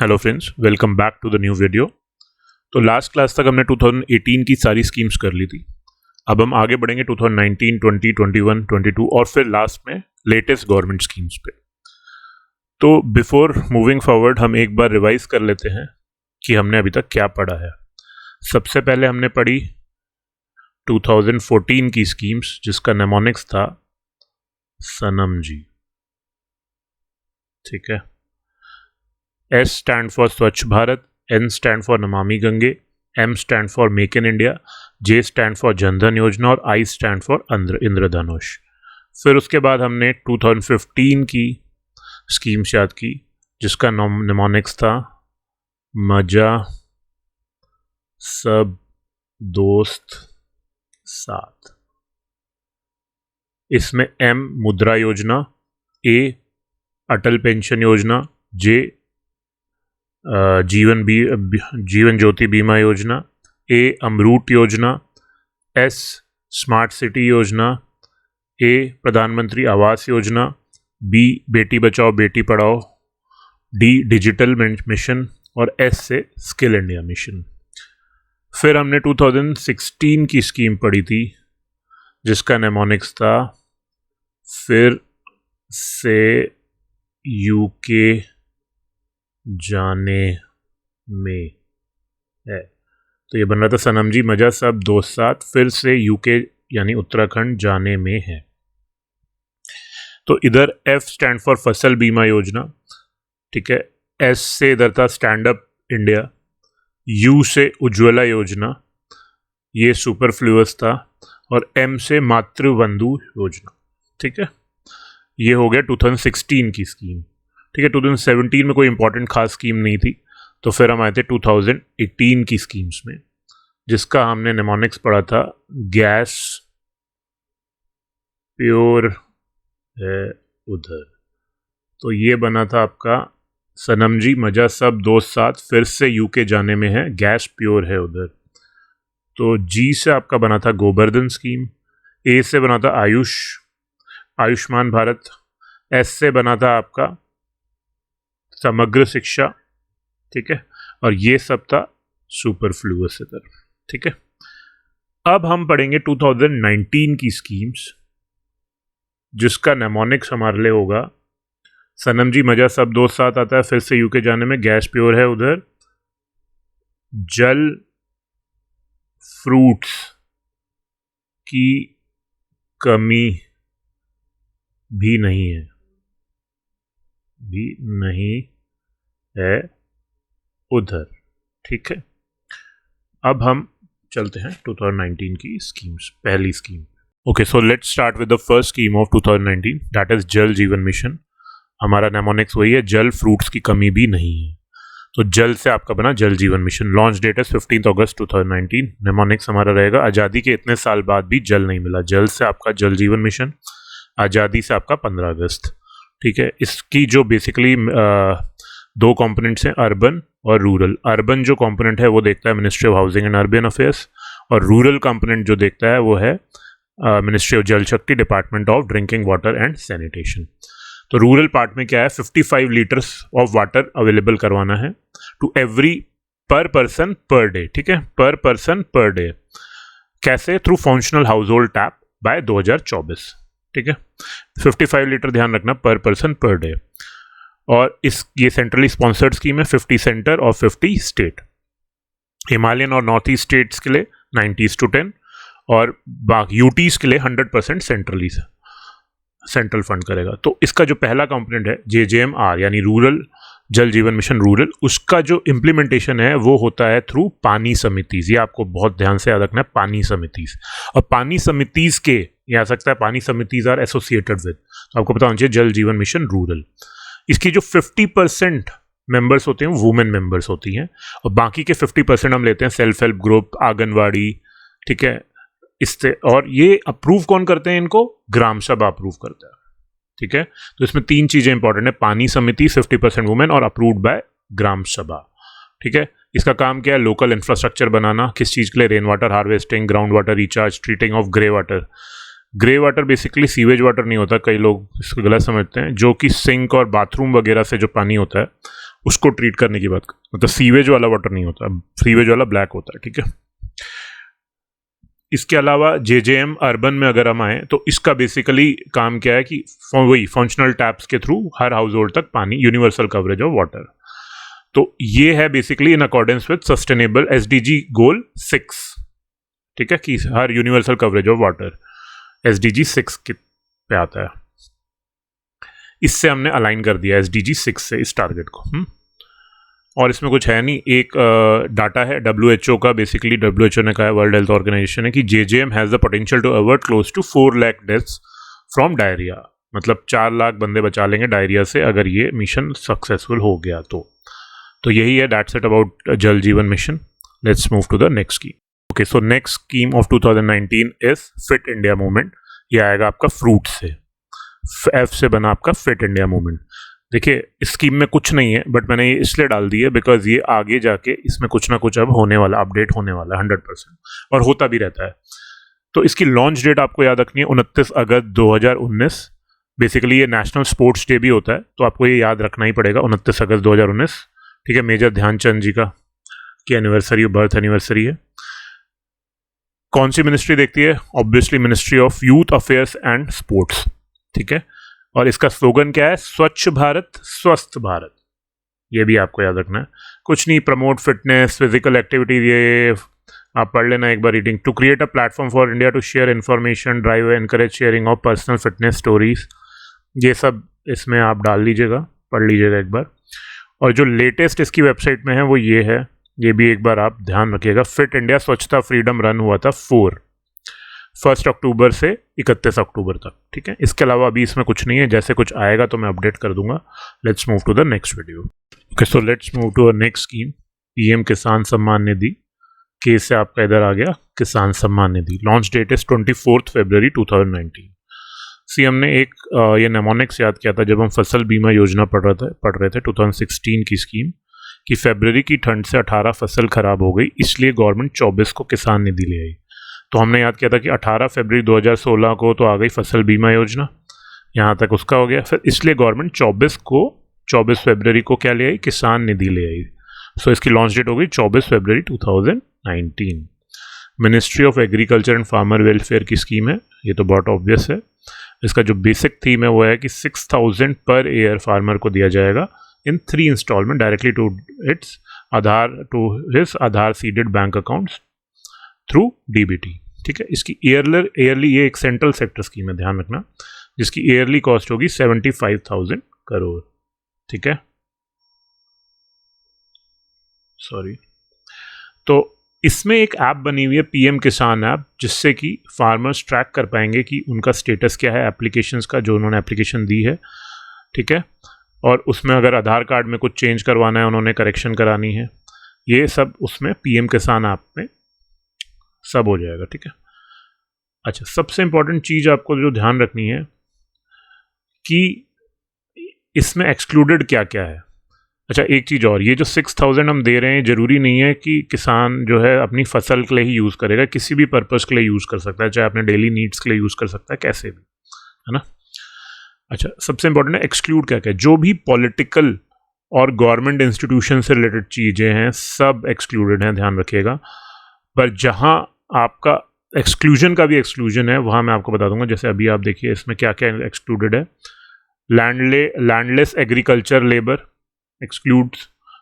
Hello friends, welcome back to the new video. तो last class तक हमने 2018 की सारी स्कीम्स कर ली थी। अब हम आगे बढ़ेंगे 2019, 20, 21, 22 और फिर लास्ट में लेटेस्ट गवर्नमेंट स्कीम्स पे। तो बिफोर मूविंग फॉरवर्ड हम एक बार रिवाइज कर लेते हैं कि हमने अभी तक क्या पढ़ा है। सबसे पहले हमने पढ़ी 2014 की स्कीम्स जिसका नेमोनिक्स था सनम जी। ठीक है। S स्टैंड फॉर स्वच्छ Bharat, N stand for Namami Gange, M stand for make in India, J stand for Jan Dhan योजना और I स्टैंड फॉर इंद्रधनुष। फिर उसके बाद हमने 2015 की स्कीम्स याद की जिसका नेमोनिक्स था मजा सब दोस्त साथ। इसमें M मुद्रा योजना, A अटल पेंशन योजना, J जीवन ज्योति बीमा योजना, A अमरूट योजना, S स्मार्ट सिटी योजना, A प्रधानमंत्री Awas Yojana, B Beti Bachao Beti Padhao, D digital mission और S से स्किल इंडिया मिशन। फिर हमने 2016 की स्कीम पढ़ी थी जिसका नेमोनिक्स था फिर से यूके जाने में है। तो ये बन रहा था सनम जी मजा सब दोस्त साथ फिर से यूके यानी उत्तराखंड जाने में है। तो इधर F स्टैंड फॉर फसल बीमा योजना, ठीक है। S से इधर था स्टैंड अप इंडिया, U से उज्ज्वला योजना, ये सुपरफ्लूअस था, और M से मातृबंधु योजना। ठीक है, ये हो गया 2016 की स्कीम। ठीक है, 2017 में कोई इंपॉर्टेंट खास स्कीम नहीं थी, तो फिर हम आए थे 2018 की स्कीम्स में जिसका हमने नेमोनिक्स पढ़ा था गैस प्योर है उधर। तो ये बना था आपका सनम जी मजा सब दोस्त साथ फिर से यूके जाने में है, गैस प्योर है उधर। तो G से आपका बना था गोवर्धन स्कीम, A से बना था आयुष्मान भारत, S से बना था आपका समग्र शिक्षा, ठीक है, और ये सब था सुपरफ्लूअस इधर। ठीक है, अब हम पढ़ेंगे 2019 की स्कीम्स जिसका नेमोनिक्स हमारे लिए होगा सनम जी मजा सब दोस्त साथ आता है फिर से यूके जाने में, गैस प्योर है उधर, जल फ्रूट्स की कमी भी नहीं है उधर। ठीक है, अब हम चलते हैं 2019 की स्कीम्स। पहली scheme, okay, so let's start with the first scheme of 2019, that is जल जीवन मिशन। हमारा नेमोनिक्स वही है, जल फ्रूट्स की कमी भी नहीं है। तो जल से आपका बना जल जीवन मिशन। लॉन्च डेट है 15 अगस्त 2019। नेमोनिक्स हमारा रहेगा आज़ादी के इतने साल बाद भी जल नहीं मिला। जल से आपका जल जीवन मिशन, आज़ादी से आपका 15 अगस्त। ठीक है, इसकी जो बेसिकली दो कंपोनेंट्स हैं, अर्बन और रूरल। अर्बन जो कंपोनेंट है वो देखता है ministry of housing and urban affairs, और रूरल कंपोनेंट जो देखता है वो है मिनिस्ट्री ऑफ जल शक्ति, department of drinking water and sanitation. तो रूरल पार्ट में क्या है, 55 लीटर्स ऑफ वाटर अवेलेबल करवाना है to every per person per day. ठीक है, पर पर्सन पर डे। कैसे? Through functional household tap by 2024। ठीक है, 55 लीटर ध्यान रखना पर पर्सन पर डे। और ये सेंट्रली स्पॉन्सर्ड स्कीम है, 50 सेंटर और 50 स्टेट। हिमालयन और नॉर्थ ईस्ट स्टेट्स के लिए 90:10 और बाकी यूटीज के लिए 100% सेंट्रल फंड करेगा। तो इसका जो पहला कंपोनेंट है JJMR यानी रूरल जल जीवन मिशन रूरल, उसका जो इम्प्लीमेंटेशन है वो होता है थ्रू पानी समितिज। ये आपको बहुत ध्यान से याद रखना है, पानी समितिज। और पानी समितिज के ये आ सकता है पानी समितिज आर एसोसिएटेड विद, तो आपको पता होना चाहिए जल जीवन मिशन रूरल। इसकी जो 50% मेंबर्स होते हैं वो वुमेन मेंबर्स होती हैं, और बाकी के 50% हम लेते हैं सेल्फ हेल्प ग्रुप, आंगनवाड़ी। ठीक है, इससे, और ये अप्रूव कौन करते हैं इनको? ग्राम सभा अप्रूव करता है। ठीक है, तो इसमें तीन चीजें इंपॉर्टेंट है, पानी समिति, 50% वुमेन और अप्रूव्ड बाय ग्राम सभा। ठीक है, इसका काम क्या है? लोकल इंफ्रास्ट्रक्चर बनाना। किस चीज के लिए? Rain water harvesting, ground water recharge, treating of grey water. Grey water basically sewage water नहीं होता, कई लोग इसको गलत समझते हैं, जो कि सिंक और बाथरूम वगैरह से जो पानी होता है उसको ट्रीट करने की बात, मतलब सीवेज वाला वाटर नहीं होता, सीवेज वाला ब्लैक होता है, ठीक है। इसके अलावा जेजेएम अर्बन में अगर हम आए तो इसका बेसिकली काम क्या है कि वही फंक्शनल टैप्स के थ्रू हर हाउस होल्ड तक पानी, यूनिवर्सल कवरेज ऑफ वाटर। तो ये है basically in accordance with sustainable SDG goal 6, ठीक है, कि हर universal coverage of water SDG 6 पे आता है। इससे हमने अलाइन कर दिया एसडीजी 6 से इस टारगेट को। और इसमें कुछ है नहीं, एक डाटा है WHO का, बेसिकली WHO ने कहा है, वर्ल्ड हेल्थ ऑर्गेनाइजेशन है, कि JJM has the potential to avert close to 4 lakh deaths from diarrhoea, मतलब 4 लाख बंदे बचा लेंगे डायरिया से अगर ये मिशन सक्सेसफुल हो गया तो यही है, that's it about Jal Jeevan mission. Let's move to the next scheme. Okay, so next scheme of 2019 is fit India movement. ये आएगा आपका फ्रूट से, एफ से बना आपका फिट इंडिया मूवमेंट। देखिए इस स्कीम में कुछ नहीं है, बट मैंने ये इसलिए डाल दी है बिकॉज ये आगे जाके इसमें कुछ ना कुछ अब होने वाला, अपडेट होने वाला है 100%, और होता भी रहता है। तो इसकी लॉन्च डेट आपको याद रखनी है 29 अगस्त 2019। बेसिकली ये नेशनल स्पोर्ट्स डे भी होता है, तो आपको ये याद रखना ही पड़ेगा, 29 अगस्त 2019, ठीक है। मेजर ध्यानचंद जी का की एनिवर्सरी, बर्थ एनिवर्सरी है। कौन सी मिनिस्ट्री देखती है? Obviously ministry of youth affairs and sports, ठीक है। और इसका स्लोगन क्या है? स्वच्छ भारत स्वस्थ भारत। ये भी आपको याद रखना है, कुछ नहीं, प्रमोट फिटनेस, फिजिकल एक्टिविटी, ये आप पढ़ लेना एक बार reading. To create a platform for India to share information, drive encourage sharing of personal fitness stories, ये सब इसमें आप डाल लीजिएगा, पढ़ लीजिएगा एक बार। और जो लेटेस्ट इसकी वेबसाइट में है वो ये है, ये भी एक बार आप ध्यान रखिएगा। फिट इंडिया स्वच्छता फ्रीडम रन हुआ था 1 अक्टूबर से 31 अक्टूबर तक, ठीक है। इसके अलावा अभी इसमें कुछ नहीं है, जैसे कुछ आएगा तो मैं अपडेट कर दूंगा। Let's move to the next video. Okay, so let's move to a next scheme, PM Kisan Samman निधि। के से आपका इधर आ गया किसान सम्मान निधि। लॉन्च डेट इज 24 फरवरी 2019। हमने एक ये नेमोनिक्स याद किया था जब हम फसल बीमा योजना पढ़ रहे थे 2016 की स्कीम, कि फरवरी की ठंड से 18 फसल खराब हो गई, इसलिए गवर्नमेंट 24 को किसान निधि ले आई। तो हमने याद किया था कि 18 फरवरी 2016 को तो आ गई फसल बीमा योजना, यहाँ तक उसका हो गया, फिर इसलिए गवर्नमेंट 24 फरवरी को क्या ले आई? किसान निधि ले आई। सो इसकी लॉन्च डेट हो गई 24 फरवरी 2019। Ministry of agriculture and farmer welfare की स्कीम है, ये तो बहुत ऑब्वियस है। इसका जो बेसिक थीम है वो है कि 6000 पर ईयर फार्मर को दिया जाएगा in 3 instalment directly to its his Aadhaar seeded bank accounts through DBT, ठीक है। इसकी ईयरली ये एक सेंट्रल सेक्टर स्कीम है, ध्यान रखना, जिसकी ईयरली कॉस्ट होगी 75,000 करोड़, ठीक है। सॉरी, तो इसमें एक ऐप बनी हुई है पीएम किसान ऐप, जिससे कि फार्मर्स ट्रैक कर पाएंगे कि उनका स्टेटस क्या है एप्लीकेशंस का, जो उन्होंने एप्लीकेशन दी है, ठीक है। और उसमें अगर आधार कार्ड में कुछ चेंज करवाना है, उन्होंने करेक्शन करानी है, ये सब उसमें पीएम किसान ऐप में सब हो जाएगा, ठीक है। अच्छा, सबसे इंपॉर्टेंट चीज़ आपको जो ध्यान रखनी है कि इसमें एक्सक्लूडेड क्या क्या है। अच्छा, एक चीज़ और, ये जो 6000 हम दे रहे हैं, ज़रूरी नहीं है कि किसान जो है अपनी फसल के लिए ही यूज़ करेगा, किसी भी पर्पज़ के लिए यूज़ कर सकता है, चाहे अपने डेली नीड्स के लिए यूज़ कर सकता है, कैसे भी, है ना। अच्छा, सबसे इंपॉर्टेंट है एक्सक्लूड क्या क्या है। जो भी पॉलिटिकल और गवर्नमेंट इंस्टीट्यूशन से रिलेटेड चीज़ें हैं सब एक्सक्लूडेड हैं, ध्यान रखिएगा। पर जहाँ आपका एक्सक्लूजन का भी एक्सक्लूजन है, वहाँ मैं आपको बता दूंगा। जैसे अभी आप देखिए इसमें क्या क्या एक्सक्लूडेड है। लैंडलेस एग्रीकल्चर लेबर एक्सक्लूड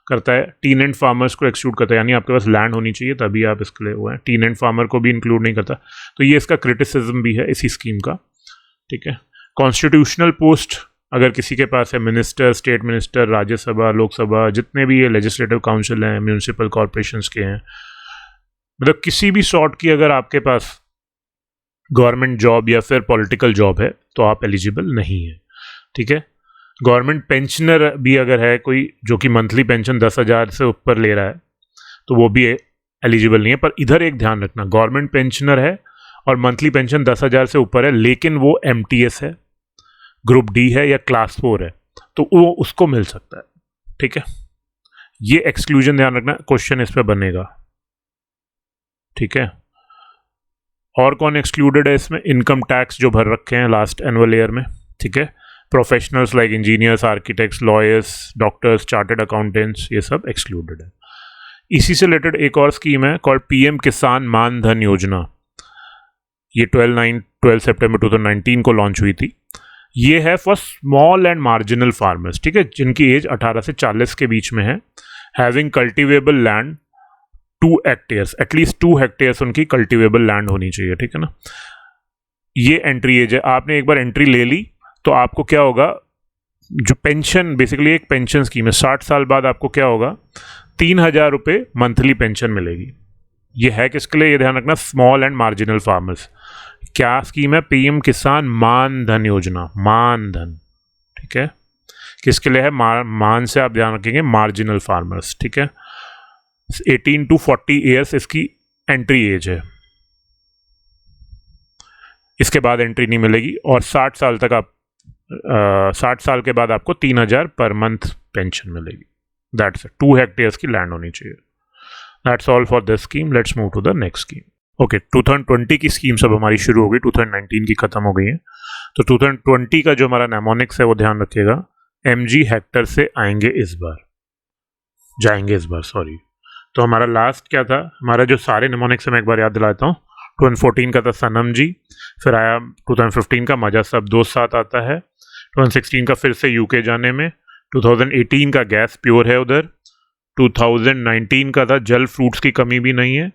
करता है, टीनेंट फार्मर्स को एक्सक्लूड करता है, यानी आपके पास लैंड होनी चाहिए तभी आप इसके लिए हुए हैं। टीनेंट फार्मर को भी इंक्लूड नहीं करता, तो ये इसका क्रिटिसिज्म भी है इसी स्कीम का, ठीक है। कॉन्स्टिट्यूशनल पोस्ट अगर किसी के पास है, minister, state minister, Rajya Sabha, Lok Sabha, जितने भी ये लेजिस्लेटिव काउंसिल हैं, म्यूनिसिपल कॉरपोरेशंस के हैं, मतलब किसी भी सॉर्ट की अगर आपके पास गवर्नमेंट जॉब या फिर पॉलिटिकल जॉब है तो आप एलिजिबल नहीं है, ठीक है। गवर्नमेंट पेंशनर भी अगर है कोई जो कि मंथली पेंशन 10,000 से ऊपर ले रहा है तो वो भी एलिजिबल नहीं है। पर इधर एक ध्यान रखना, गवर्नमेंट पेंशनर है और मंथली पेंशन 10,000 से ऊपर है, लेकिन वो MTS है, ग्रुप डी है या क्लास 4 है, तो वो उसको मिल सकता है, ठीक है। ये एक्सक्लूजन ध्यान रखना, क्वेश्चन इस पर बनेगा, ठीक है। और कौन एक्सक्लूडेड है इसमें? इनकम टैक्स जो भर रखे हैं लास्ट एनुअल ईयर में, ठीक है। Professionals like engineers, architects, lawyers, doctors, chartered accountants, ये सब एक्सक्लूडेड है। इसी से रिलेटेड एक और स्कीम है कॉल्ड पीएम किसान मान धन योजना। ये 12 सितंबर 2019 को लॉन्च हुई थी। ये है for small and marginal farmers, ठीक है, जिनकी एज 18 से 40 के बीच में है, having cultivable land 2 hectares, at least 2 hectares उनकी कल्टिवेबल लैंड होनी चाहिए, ठीक है ना। ये एंट्री एज है। आपने एक बार एंट्री ले ली तो आपको क्या होगा, जो पेंशन, बेसिकली एक पेंशन स्कीम है, 60 साल बाद आपको क्या होगा, 3,000 रुपये मंथली पेंशन मिलेगी। ये है किसके लिए, ये ध्यान रखना, स्मॉल एंड मार्जिनल फार्मर्स। क्या स्कीम है, पीएम किसान मान धन योजना, मान धन, ठीक है, किसके लिए है, मान से आप ध्यान रखेंगे मार्जिनल फार्मर्स, ठीक है। 18 to 40 ईयर्स इसकी एंट्री एज है, इसके बाद एंट्री नहीं मिलेगी। और 60 साल तक आप 60 साल के बाद आपको 3,000 पर मंथ पेंशन मिलेगी। दैट्स 2 हेक्टेयर्स की लैंड होनी चाहिए। That's all for this scheme. Let's move to the next scheme. Okay, 2020 की स्कीम सब हमारी शुरू हो गई, 2019 की खत्म हो गई है। तो 2020 का जो हमारा नेमोनिक्स है वो ध्यान रखिएगा, mg हेक्टर से आएंगे इस बार, जाएंगे इस बार, सॉरी। तो हमारा लास्ट क्या था, हमारा जो सारे नेमोनिक्स मैं एक बार याद दिलाता हूँ। 2014 का था सनम जी, फिर आया 2015 का मजा सब दोस्त साथ आता है, 2016 का फिर से यूके जाने में, 2018 का गैस प्योर है उधर, 2019 का था जल फ्रूट्स की कमी भी नहीं है,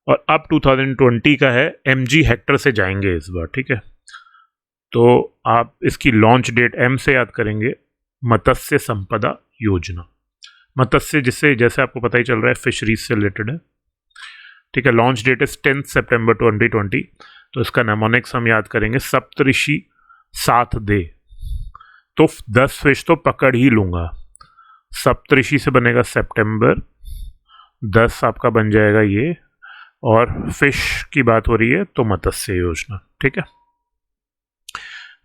और अब 2020 का है mg हेक्टर से जाएंगे इस बार, ठीक है। तो आप इसकी लॉन्च डेट m से याद करेंगे, मत्स्य संपदा योजना। मत्स्य जिससे जैसे आपको पता ही चल रहा है फिशरीज से रिलेटेड है, ठीक है। लॉन्च डेट इज 10 सितंबर 2020। तो इसका नेमोनिक्स हम याद करेंगे, सप्तऋषि साथ दे, तो 10 फिश तो पकड़ ही लूंगा। सप्तऋषि से बनेगा सितंबर, 10 आपका बन जाएगा ये, और फिश की बात हो रही है तो मत्स्य योजना, ठीक है।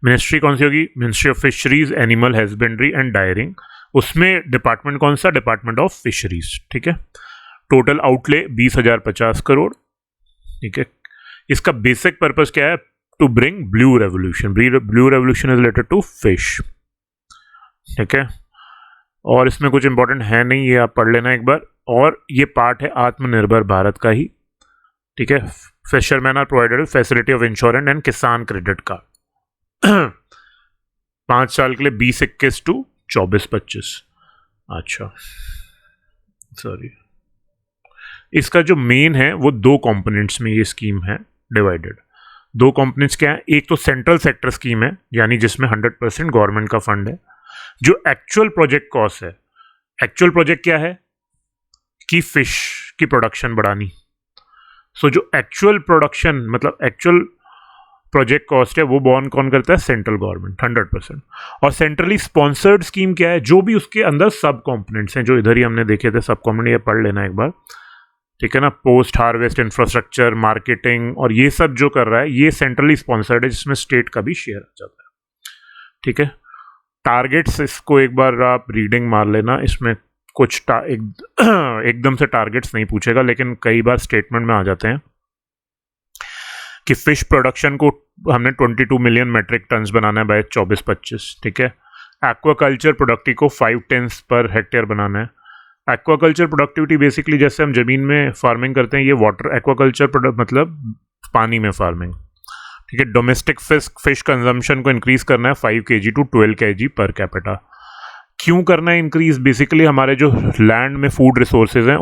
मिनिस्ट्री कौन सी होगी, ministry of fisheries, animal husbandry and daring. उसमें डिपार्टमेंट कौन सा, डिपार्टमेंट ऑफ फिशरीज, ठीक है। टोटल आउटले 20,050 करोड़, ठीक है। इसका बेसिक पर्पस क्या है, to bring blue revolution. Blue revolution is related to fish, ठीक है। और इसमें कुछ इंपॉर्टेंट है नहीं, ये आप पढ़ लेना एक बार। और ये पार्ट है आत्मनिर्भर भारत का ही, ठीक है। Fisherman are provided facility of insurance and Kisan credit card 5 साल के लिए 2021 to 24-25। अच्छा सॉरी, इसका जो मेन है वो 2 कंपोनेंट्स में ये स्कीम है डिवाइडेड। 2 कंपोनेंट्स क्या है, एक तो सेंट्रल सेक्टर स्कीम है, यानी जिसमें 100% गवर्नमेंट का फंड है। जो एक्चुअल प्रोजेक्ट कॉस्ट है, एक्चुअल प्रोजेक्ट क्या है कि फिश की प्रोडक्शन बढ़ानी। सो जो एक्चुअल प्रोडक्शन मतलब एक्चुअल प्रोजेक्ट कॉस्ट है वो बॉर्न कौन करता है, सेंट्रल गवर्नमेंट 100%। और सेंट्रली स्पॉन्सर्ड स्कीम क्या है, जो भी उसके अंदर सब कंपोनेंट्स हैं जो इधर ही हमने देखे थे, सब कंपोनेंट ये पढ़ लेना एक बार, ठीक है ना। पोस्ट हार्वेस्ट इंफ्रास्ट्रक्चर, मार्केटिंग और ये सब जो कर रहा है ये सेंट्रली स्पॉन्सर्ड है, जिसमें स्टेट का भी शेयर आ जाता है, ठीक है। टारगेट्स, इसको एक बार आप रीडिंग मार लेना, इसमें कुछ एकदम से टारगेट्स नहीं पूछेगा, लेकिन कई बार स्टेटमेंट में आ जाते हैं कि फिश प्रोडक्शन को हमने 22 मिलियन मेट्रिक टन्स बनाना है बाय 24-25, ठीक है। एक्वाकल्चर प्रोडक्टिविटी को 5 टन्स पर हेक्टेयर बनाना है। एक्वाकल्चर प्रोडक्टिविटी बेसिकली जैसे हम जमीन में फार्मिंग करते हैं, ये वाटर एक्वाकल्चर प्रोडक्ट मतलब पानी में फार्मिंग, ठीक है। डोमेस्टिक फिश कंजम्पशन को इंक्रीज करना है 5 kg to 12 kg per capita. क्यों करना है इंक्रीज, बेसिकली हमारे जो लैंड में फूड रिसोर्सेज हैं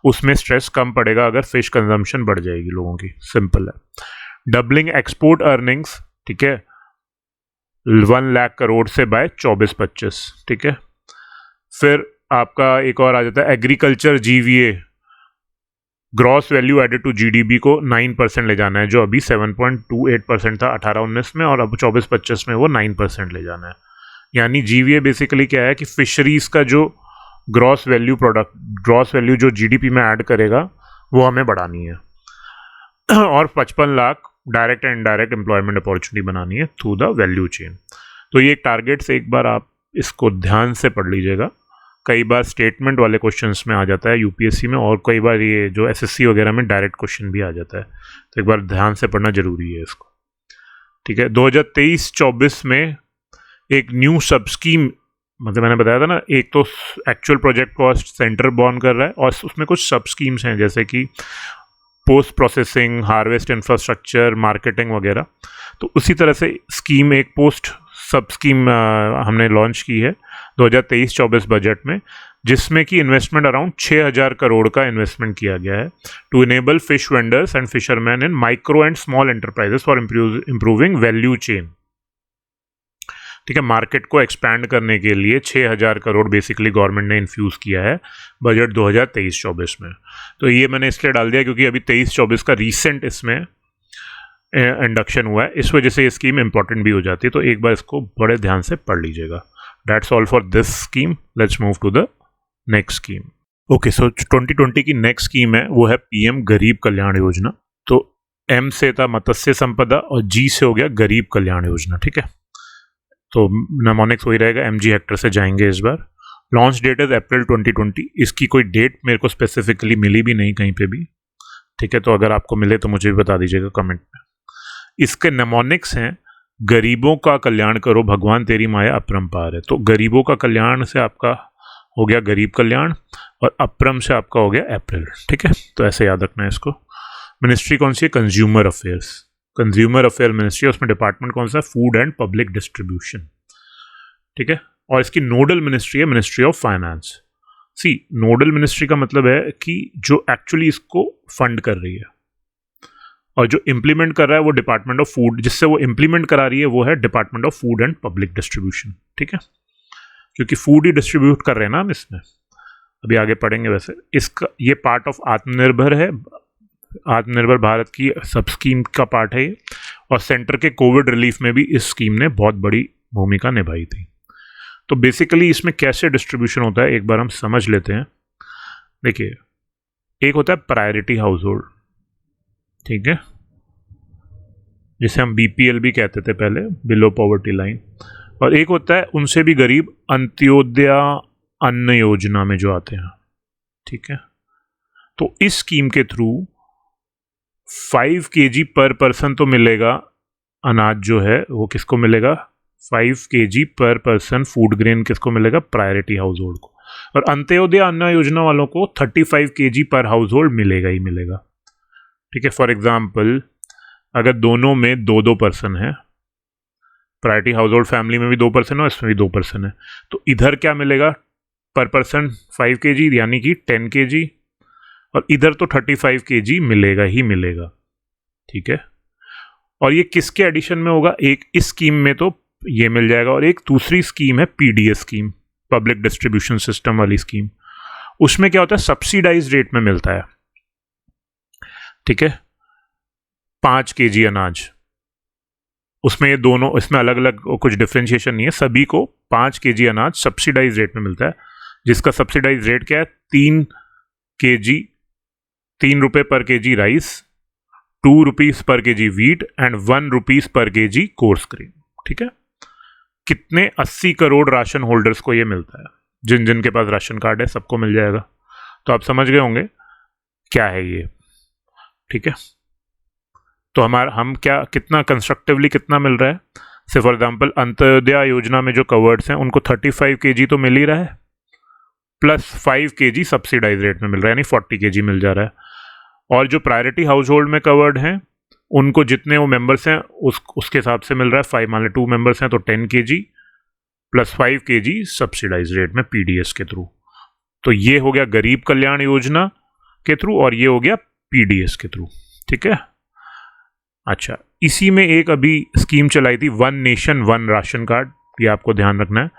उसमें स्ट्रेस कम पड़ेगा अगर फिश कंजम्पशन बढ़ जाएगी लोगों की, सिंपल है। डबलिंग एक्सपोर्ट अर्निंग्स, ठीक है, 1 लाख करोड़ से बाय 24-25, ठीक है। फिर आपका एक और आ जाता है agriculture GVA, gross value added to GDP को 9% ले जाना है, जो अभी 7.28% था 18-19 में, और अब 24-25 में वो 9% ले जाना है। यानी GVA बेसिकली क्या है कि फिशरीज का जो ग्रॉस वैल्यू जो GDP में ऐड करेगा वो हमें बढ़ानी है, और 55 lakh direct and indirect employment opportunity बनानी है थ्रू द वैल्यू चेन। तो ये टारगेट से एक बार आप इसको ध्यान से पढ़ लीजिएगा, कई बार स्टेटमेंट वाले क्वेश्चंस में आ जाता है UPSC में, और कई बार ये जो SSC वगैरह में डायरेक्ट क्वेश्चन भी आ जाता है, तो एक बार ध्यान से पढ़ना जरूरी है इसको, ठीक है। 2023-24 में एक न्यू सब स्कीम, मतलब मैंने बताया था ना, एक तो actual project cost centre born कर रहा है और उसमें कुछ सब स्कीम्स हैं जैसे कि post processing, harvest infrastructure, marketing वगैरह। तो उसी तरह से स्कीम, एक पोस्ट सब स्कीम हमने लॉन्च की है 2023-24 बजट में, जिसमें कि इन्वेस्टमेंट अराउंड 6,000 करोड़ का इन्वेस्टमेंट किया गया है to enable fish vendors and fisherman in micro and small enterprises for improving value chain. ठीक है, मार्केट को एक्सपैंड करने के लिए 6,000 करोड़ बेसिकली गवर्नमेंट ने इन्फ्यूज़ किया है बजट 2023-24 में। तो ये मैंने इसलिए डाल दिया क्योंकि अभी 23-24 का रीसेंट इसमें इंडक्शन हुआ है, इस वजह से ये स्कीम इंपॉर्टेंट भी हो जाती है। तो एक बार इसको बड़े ध्यान से पढ़ लीजिएगा। That's all for this scheme. Let's move to the next scheme. Okay, so 2020 की नेक्स्ट स्कीम है वो है पीएम गरीब कल्याण योजना। तो एम से था मत्स्य संपदा और जी से हो गया गरीब कल्याण योजना। ठीक है, तो नेमोनिक्स वही रहेगा, एमजी हेक्टर से जाएंगे इस बार। Launch date is April 2020। इसकी कोई डेट मेरे को स्पेसिफिकली मिली भी नहीं कहीं पे भी। ठीक है, तो अगर आपको मिले तो मुझे भी बता दीजिएगा कमेंट में। इसके नेमोनिक्स हैं गरीबों का कल्याण करो भगवान तेरी माया अपरंपार है। तो गरीबों का कल्याण से आपका हो गया गरीब कल्याण और अपरम से आपका हो गया अप्रैल। ठीक है, तो ऐसे याद रखना है इसको। मिनिस्ट्री कौन सी है? Consumer affairs. Consumer affair ministry, उसमें डिपार्टमेंट कौन सा है? Food and public distribution. ठीक है, और इसकी नोडल मिनिस्ट्री है ministry of finance. See, nodal ministry का मतलब है कि जो एक्चुअली इसको फंड कर रही है, और जो इम्प्लीमेंट कर रहा है वो डिपार्टमेंट ऑफ फूड, जिससे वो इम्प्लीमेंट करा रही है वो है department of food and public distribution. ठीक है, क्योंकि फूड ही डिस्ट्रीब्यूट कर रहे हैं ना हम इसमें, अभी आगे पढ़ेंगे। वैसे इसका ये पार्ट ऑफ आत्मनिर्भर है, आत्मनिर्भर भारत की सब स्कीम का पार्ट है ये, और सेंटर के कोविड रिलीफ में भी इस स्कीम ने बहुत बड़ी भूमिका निभाई थी। तो बेसिकली इसमें कैसे डिस्ट्रीब्यूशन होता है एक बार हम समझ लेते हैं। देखिए, एक होता है प्रायोरिटी हाउस होल्ड, ठीक है, जिसे हम बीपीएल भी कहते थे पहले, बिलो पॉवर्टी लाइन, और एक होता है उनसे भी गरीब अंत्योदय अन्न योजना में जो आते हैं। ठीक है, तो इस स्कीम के थ्रू 5 kg पर पर्सन तो मिलेगा अनाज, जो है वो किसको मिलेगा? 5 kg पर पर्सन फूड ग्रेन किसको मिलेगा? प्रायोरिटी हाउस होल्ड को। और अंत्योदय अन्न योजना वालों को 35 kg पर हाउस होल्ड मिलेगा ही मिलेगा। ठीक है, फॉर एग्जाम्पल अगर दोनों में 2-2 पर्सन है, प्रायोरिटी हाउस होल्ड फैमिली में भी 2 पर्सन है, इसमें भी 2 पर्सन है, तो इधर क्या मिलेगा पर पर्सन? 5 kg यानी कि 10 kg, और इधर तो 35 kg मिलेगा ही मिलेगा। ठीक है, और ये किसके एडिशन में होगा? एक इस स्कीम में तो ये मिल जाएगा, और एक दूसरी स्कीम है PDS scheme, public distribution system वाली स्कीम। उसमें क्या होता है? सब्सिडाइज रेट में मिलता है। ठीक है, 5 kg अनाज, उसमें ये दोनों, इसमें अलग अलग कुछ डिफ्रेंशिएशन नहीं है, सभी को 5 kg अनाज सब्सिडाइज रेट में मिलता है, जिसका सब्सिडाइज रेट क्या है? 3 रुपए पर KG rice, 2 rupees per KG wheat and 1 rupees per KG coarse grain. ठीक है, कितने? 80 करोड़ राशन होल्डर्स को ये मिलता है, जिन जिन के पास राशन कार्ड है सबको मिल जाएगा। तो आप समझ गए होंगे क्या है ये। ठीक है, तो हम क्या, कितना कंस्ट्रक्टिवली कितना मिल रहा है? से फॉर एग्जाम्पल अंत्योदय योजना में जो कवर्ड्स हैं उनको 35 kg तो मिल ही रहा है, प्लस 5 kg सब्सिडाइज रेट में मिल रहा है, यानी 40 kg मिल जा रहा है। और जो प्रायोरिटी हाउस होल्ड में कवर्ड हैं उनको जितने वो मेंबर्स हैं उसके हिसाब से मिल रहा है। 5 मान लें 2 मेंबर्स हैं तो 10 kg plus 5 kg subsidise rate में पीडीएस के थ्रू। तो ये हो गया गरीब कल्याण योजना के थ्रू और ये हो गया पीडीएस के थ्रू। ठीक है, अच्छा, इसी में एक अभी स्कीम चलाई थी one nation one ration card, ये आपको ध्यान रखना है।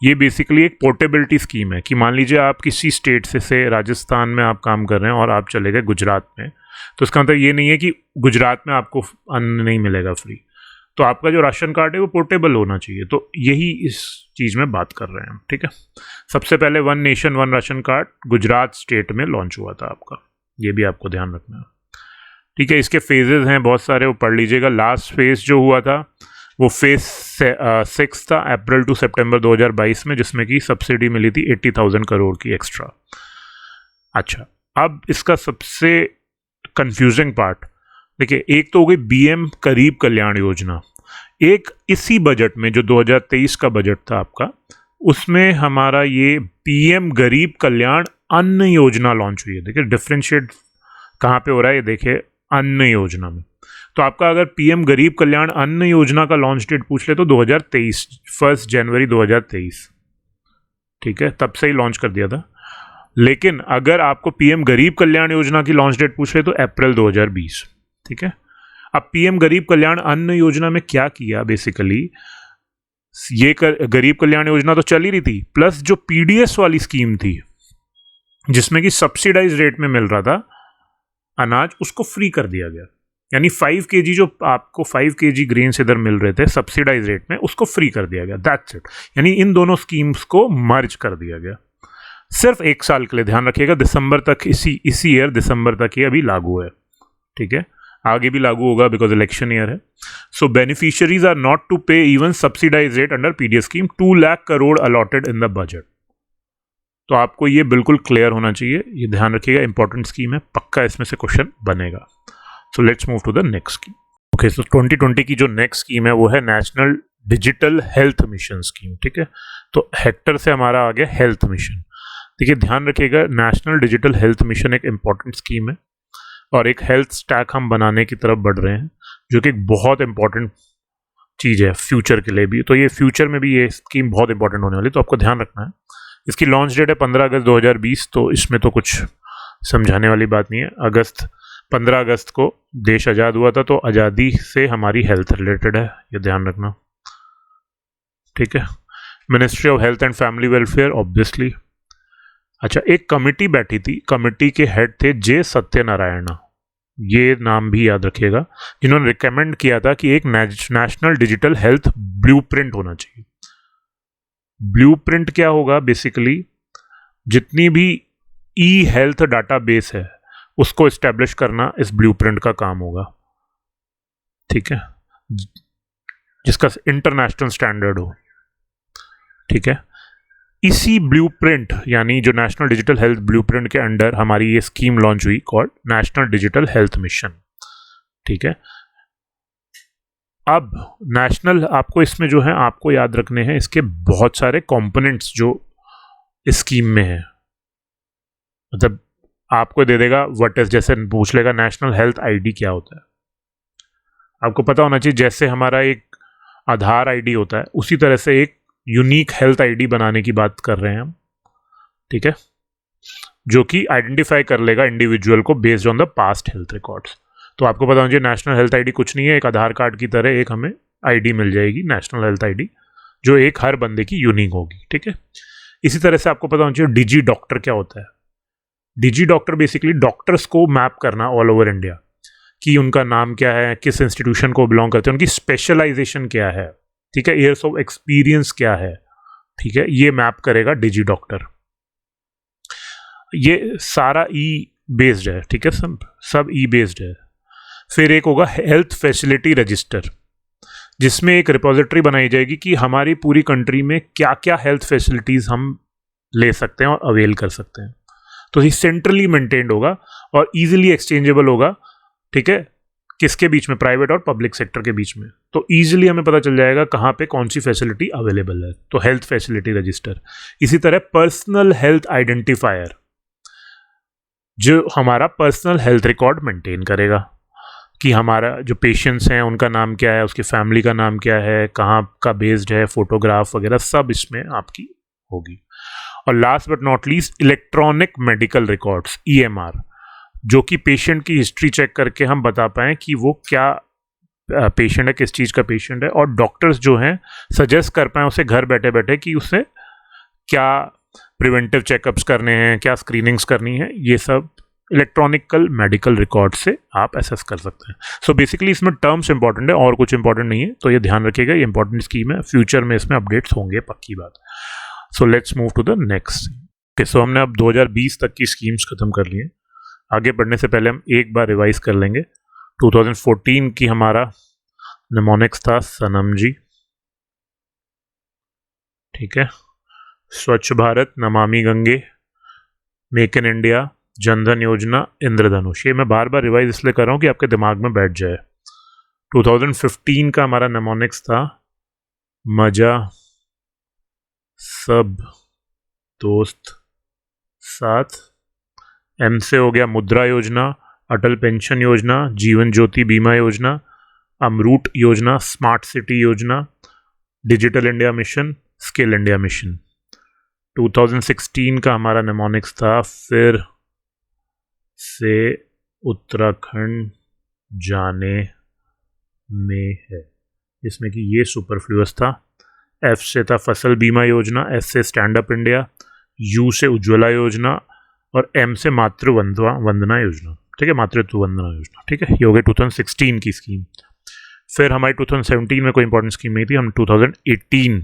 ये बेसिकली एक पोर्टेबिलिटी स्कीम है कि मान लीजिए आप किसी स्टेट से राजस्थान में आप काम कर रहे हैं और आप चले गए गुजरात में, तो इसका मतलब ये नहीं है कि गुजरात में आपको अन्न नहीं मिलेगा फ्री, तो आपका जो राशन कार्ड है वो पोर्टेबल होना चाहिए। तो यही इस चीज़ में बात कर रहे हैं हम। ठीक है, सबसे पहले one nation one ration card Gujarat state में लॉन्च हुआ था आपका, ये भी आपको ध्यान रखना है। ठीक है, इसके फेजेस हैं बहुत सारे, वो पढ़ लीजिएगा। लास्ट फेज जो हुआ था वो फेज 6 था, अप्रैल टू सितंबर 2022 में, जिसमें कि सब्सिडी मिली थी 80,000 करोड़ की एक्स्ट्रा। अच्छा, अब इसका सबसे कंफ्यूजिंग पार्ट देखिए, एक तो हो गई बीएम गरीब कल्याण योजना, एक इसी बजट में जो 2023 का बजट था आपका, उसमें हमारा ये पीएम गरीब कल्याण अन्न योजना लॉन्च हुई है। देखिए डिफरेंशिएट कहाँ पे हो रहा है, ये देखिए अन्न योजना में। तो आपका अगर पीएम गरीब कल्याण अन्न योजना का लॉन्च डेट पूछ ले तो 2023, 1 जनवरी 2023, ठीक है, तब से ही लॉन्च कर दिया था। लेकिन अगर आपको पीएम गरीब कल्याण योजना की लॉन्च डेट पूछ ले तो अप्रैल 2020, ठीक है। अब पीएम गरीब कल्याण अन्न योजना में क्या किया, बेसिकली ये गरीब कल्याण योजना तो चल ही रही थी, प्लस जो पीडीएस वाली स्कीम थी जिसमें कि सब्सिडाइज रेट में मिल रहा था अनाज, उसको फ्री कर दिया गया। यानी 5 kg जो आपको 5 kg ग्रेन्स इधर मिल रहे थे सब्सिडाइज रेट में, उसको फ्री कर दिया गया। That's it. यानी इन दोनों स्कीम्स को मर्ज कर दिया गया। सिर्फ 1 साल के लिए, ध्यान रखिएगा, दिसंबर तक, इसी ईयर दिसंबर तक ये अभी लागू है, ठीक है। आगे भी लागू होगा बिकॉज इलेक्शन ईयर है। So beneficiaries are not to pay even subsidise rate under PDS scheme. 2 lakh crore allotted in the budget. तो आपको ये बिल्कुल क्लियर होना चाहिए, ये ध्यान रखिएगा, इंपॉर्टेंट स्कीम है, पक्का इसमें से क्वेश्चन बनेगा। So let's move to the next scheme. Okay, so 2020 की जो नेक्स्ट स्कीम है वो है national digital health mission scheme, ठीक है। तो हेक्टर से हमारा आ गया हेल्थ मिशन। देखिए ध्यान रखिएगा, नेशनल डिजिटल हेल्थ मिशन एक इंपॉर्टेंट स्कीम है और एक हेल्थ स्टैक हम बनाने की तरफ बढ़ रहे हैं, जो कि एक बहुत इंपॉर्टेंट चीज़ है फ्यूचर के लिए भी। तो ये फ्यूचर में भी ये स्कीम बहुत इंपॉर्टेंट होने वाली, तो आपको ध्यान रखना है। इसकी लॉन्च डेट है 15 अगस्त 2020, तो इसमें तो कुछ समझाने वाली बात नहीं है। 15 अगस्त को देश आज़ाद हुआ था, तो आज़ादी से हमारी हेल्थ रिलेटेड है, ये ध्यान रखना, ठीक है। Ministry of health and family welfare obviously. अच्छा, एक कमिटी बैठी थी, कमिटी के हेड थे जे सत्यनारायण, ये नाम भी याद रखिएगा, जिन्होंने रिकमेंड किया था कि एक नेशनल डिजिटल हेल्थ ब्लूप्रिंट होना चाहिए। ब्लूप्रिंट क्या होगा, बेसिकली जितनी भी ई हेल्थ डाटाबेस है उसको एस्टेब्लिश करना इस ब्लूप्रिंट का काम होगा, ठीक है, जिसका इंटरनेशनल स्टैंडर्ड हो, ठीक है। इसी ब्लूप्रिंट यानी जो नेशनल डिजिटल हेल्थ ब्लूप्रिंट के अंडर हमारी ये स्कीम लॉन्च हुई, called national digital health mission, ठीक है। अब नेशनल, आपको इसमें जो है आपको याद रखने हैं इसके बहुत सारे कंपोनेंट्स जो इस स्कीम में है। मतलब आपको दे देगा व्हाट इज, जैसे पूछ लेगा नेशनल हेल्थ आईडी क्या होता है, आपको पता होना चाहिए। जैसे हमारा एक आधार आईडी होता है, उसी तरह से एक यूनिक हेल्थ आईडी बनाने की बात कर रहे हैं हम, ठीक है, जो कि आइडेंटिफाई कर लेगा इंडिविजुअल को based on the past health records. तो आपको पता होना चाहिए नेशनल हेल्थ आईडी कुछ नहीं है, एक आधार कार्ड की तरह एक हमें आईडी मिल जाएगी, नेशनल हेल्थ आईडी, जो एक हर बंदे की यूनिक होगी, ठीक है। इसी तरह से आपको पता होना चाहिए डिजी डॉक्टर क्या होता है। डिजी डॉक्टर बेसिकली डॉक्टर्स को मैप करना ऑल ओवर इंडिया, कि उनका नाम क्या है, किस इंस्टीट्यूशन को बिलोंग करते हैं, उनकी स्पेशलाइजेशन क्या है, ठीक है, ईयर्स ऑफ एक्सपीरियंस क्या है, ठीक है, ये मैप करेगा डिजी डॉक्टर। ये सारा ई बेस्ड है, ठीक है, सब ई बेस्ड है। फिर एक होगा हेल्थ फैसिलिटी रजिस्टर, जिसमें एक रिपोजिटरी बनाई जाएगी कि हमारी पूरी कंट्री में क्या क्या हेल्थ फैसिलिटीज़ हम ले सकते हैं और अवेल कर सकते हैं। तो ये सेंट्रली मेंटेन्ड होगा और इजीली एक्सचेंजेबल होगा, ठीक है, किसके बीच में, प्राइवेट और पब्लिक सेक्टर के बीच में। तो ईजिली हमें पता चल जाएगा कहाँ पे कौन सी फैसिलिटी अवेलेबल है। तो हेल्थ फैसिलिटी रजिस्टर। इसी तरह पर्सनल हेल्थ आइडेंटिफायर, जो हमारा पर्सनल हेल्थ रिकॉर्ड मेंटेन करेगा कि हमारा जो पेशेंट्स हैं उनका नाम क्या है, उसकी फैमिली का नाम क्या है, कहाँ का बेस्ड है, फोटोग्राफ वगैरह सब इसमें आपकी होगी। और last but not least electronic medical records, EMR, जो कि पेशेंट की हिस्ट्री चेक करके हम बता पाएँ कि वो क्या पेशेंट है, किस चीज़ का पेशेंट है, और डॉक्टर्स जो हैं सजेस्ट कर पाएँ उसे घर बैठे बैठे कि उसे क्या प्रिवेंटिव चेकअप्स करने हैं, क्या स्क्रीनिंग्स करनी है, ये सब इलेक्ट्रॉनिकल मेडिकल रिकॉर्ड से आप एसेस कर सकते हैं। सो बेसिकली इसमें टर्म्स इंपॉर्टेंट है और कुछ इंपॉर्टेंट नहीं है, तो ये ध्यान रखिएगा, ये इंपॉर्टेंट स्कीम है, फ्यूचर में इसमें अपडेट्स होंगे, पक्की बात। So let's move to the next. Okay, so हमने अब 2020 तक की स्कीम्स खत्म कर ली हैं। आगे बढ़ने से पहले हम एक बार रिवाइज कर लेंगे। 2014 की हमारा निमोनिक्स था सनम जी, ठीक है, स्वच्छ Bharat, Namami Gange, make in India, Jan Dhan योजना, इंद्रधनुष। ये मैं बार बार रिवाइज इसलिए कर रहा हूँ कि आपके दिमाग में बैठ जाए। 2015 का हमारा नेमोनिक्स था मजा सब दोस्त साथ। एम से हो गया मुद्रा योजना, अटल पेंशन योजना, जीवन ज्योति बीमा योजना, अमरूट योजना, स्मार्ट सिटी योजना, digital India mission, skill India mission. 2016 का हमारा नेमोनिक्स था फिर से उत्तराखंड जाने में है, जिसमें कि ये सुपरफ्लुअस था। एफ से था फसल बीमा योजना, एस से स्टैंड अप इंडिया, यू से उज्ज्वला योजना और एम से मातृ वंदना योजना। ठीक है, मातृत्व वंदना योजना। ठीक है, ये हो गई 2016 की स्कीम। फिर हमारी 2017 में कोई इंपॉर्टेंट स्कीम नहीं थी, हम 2018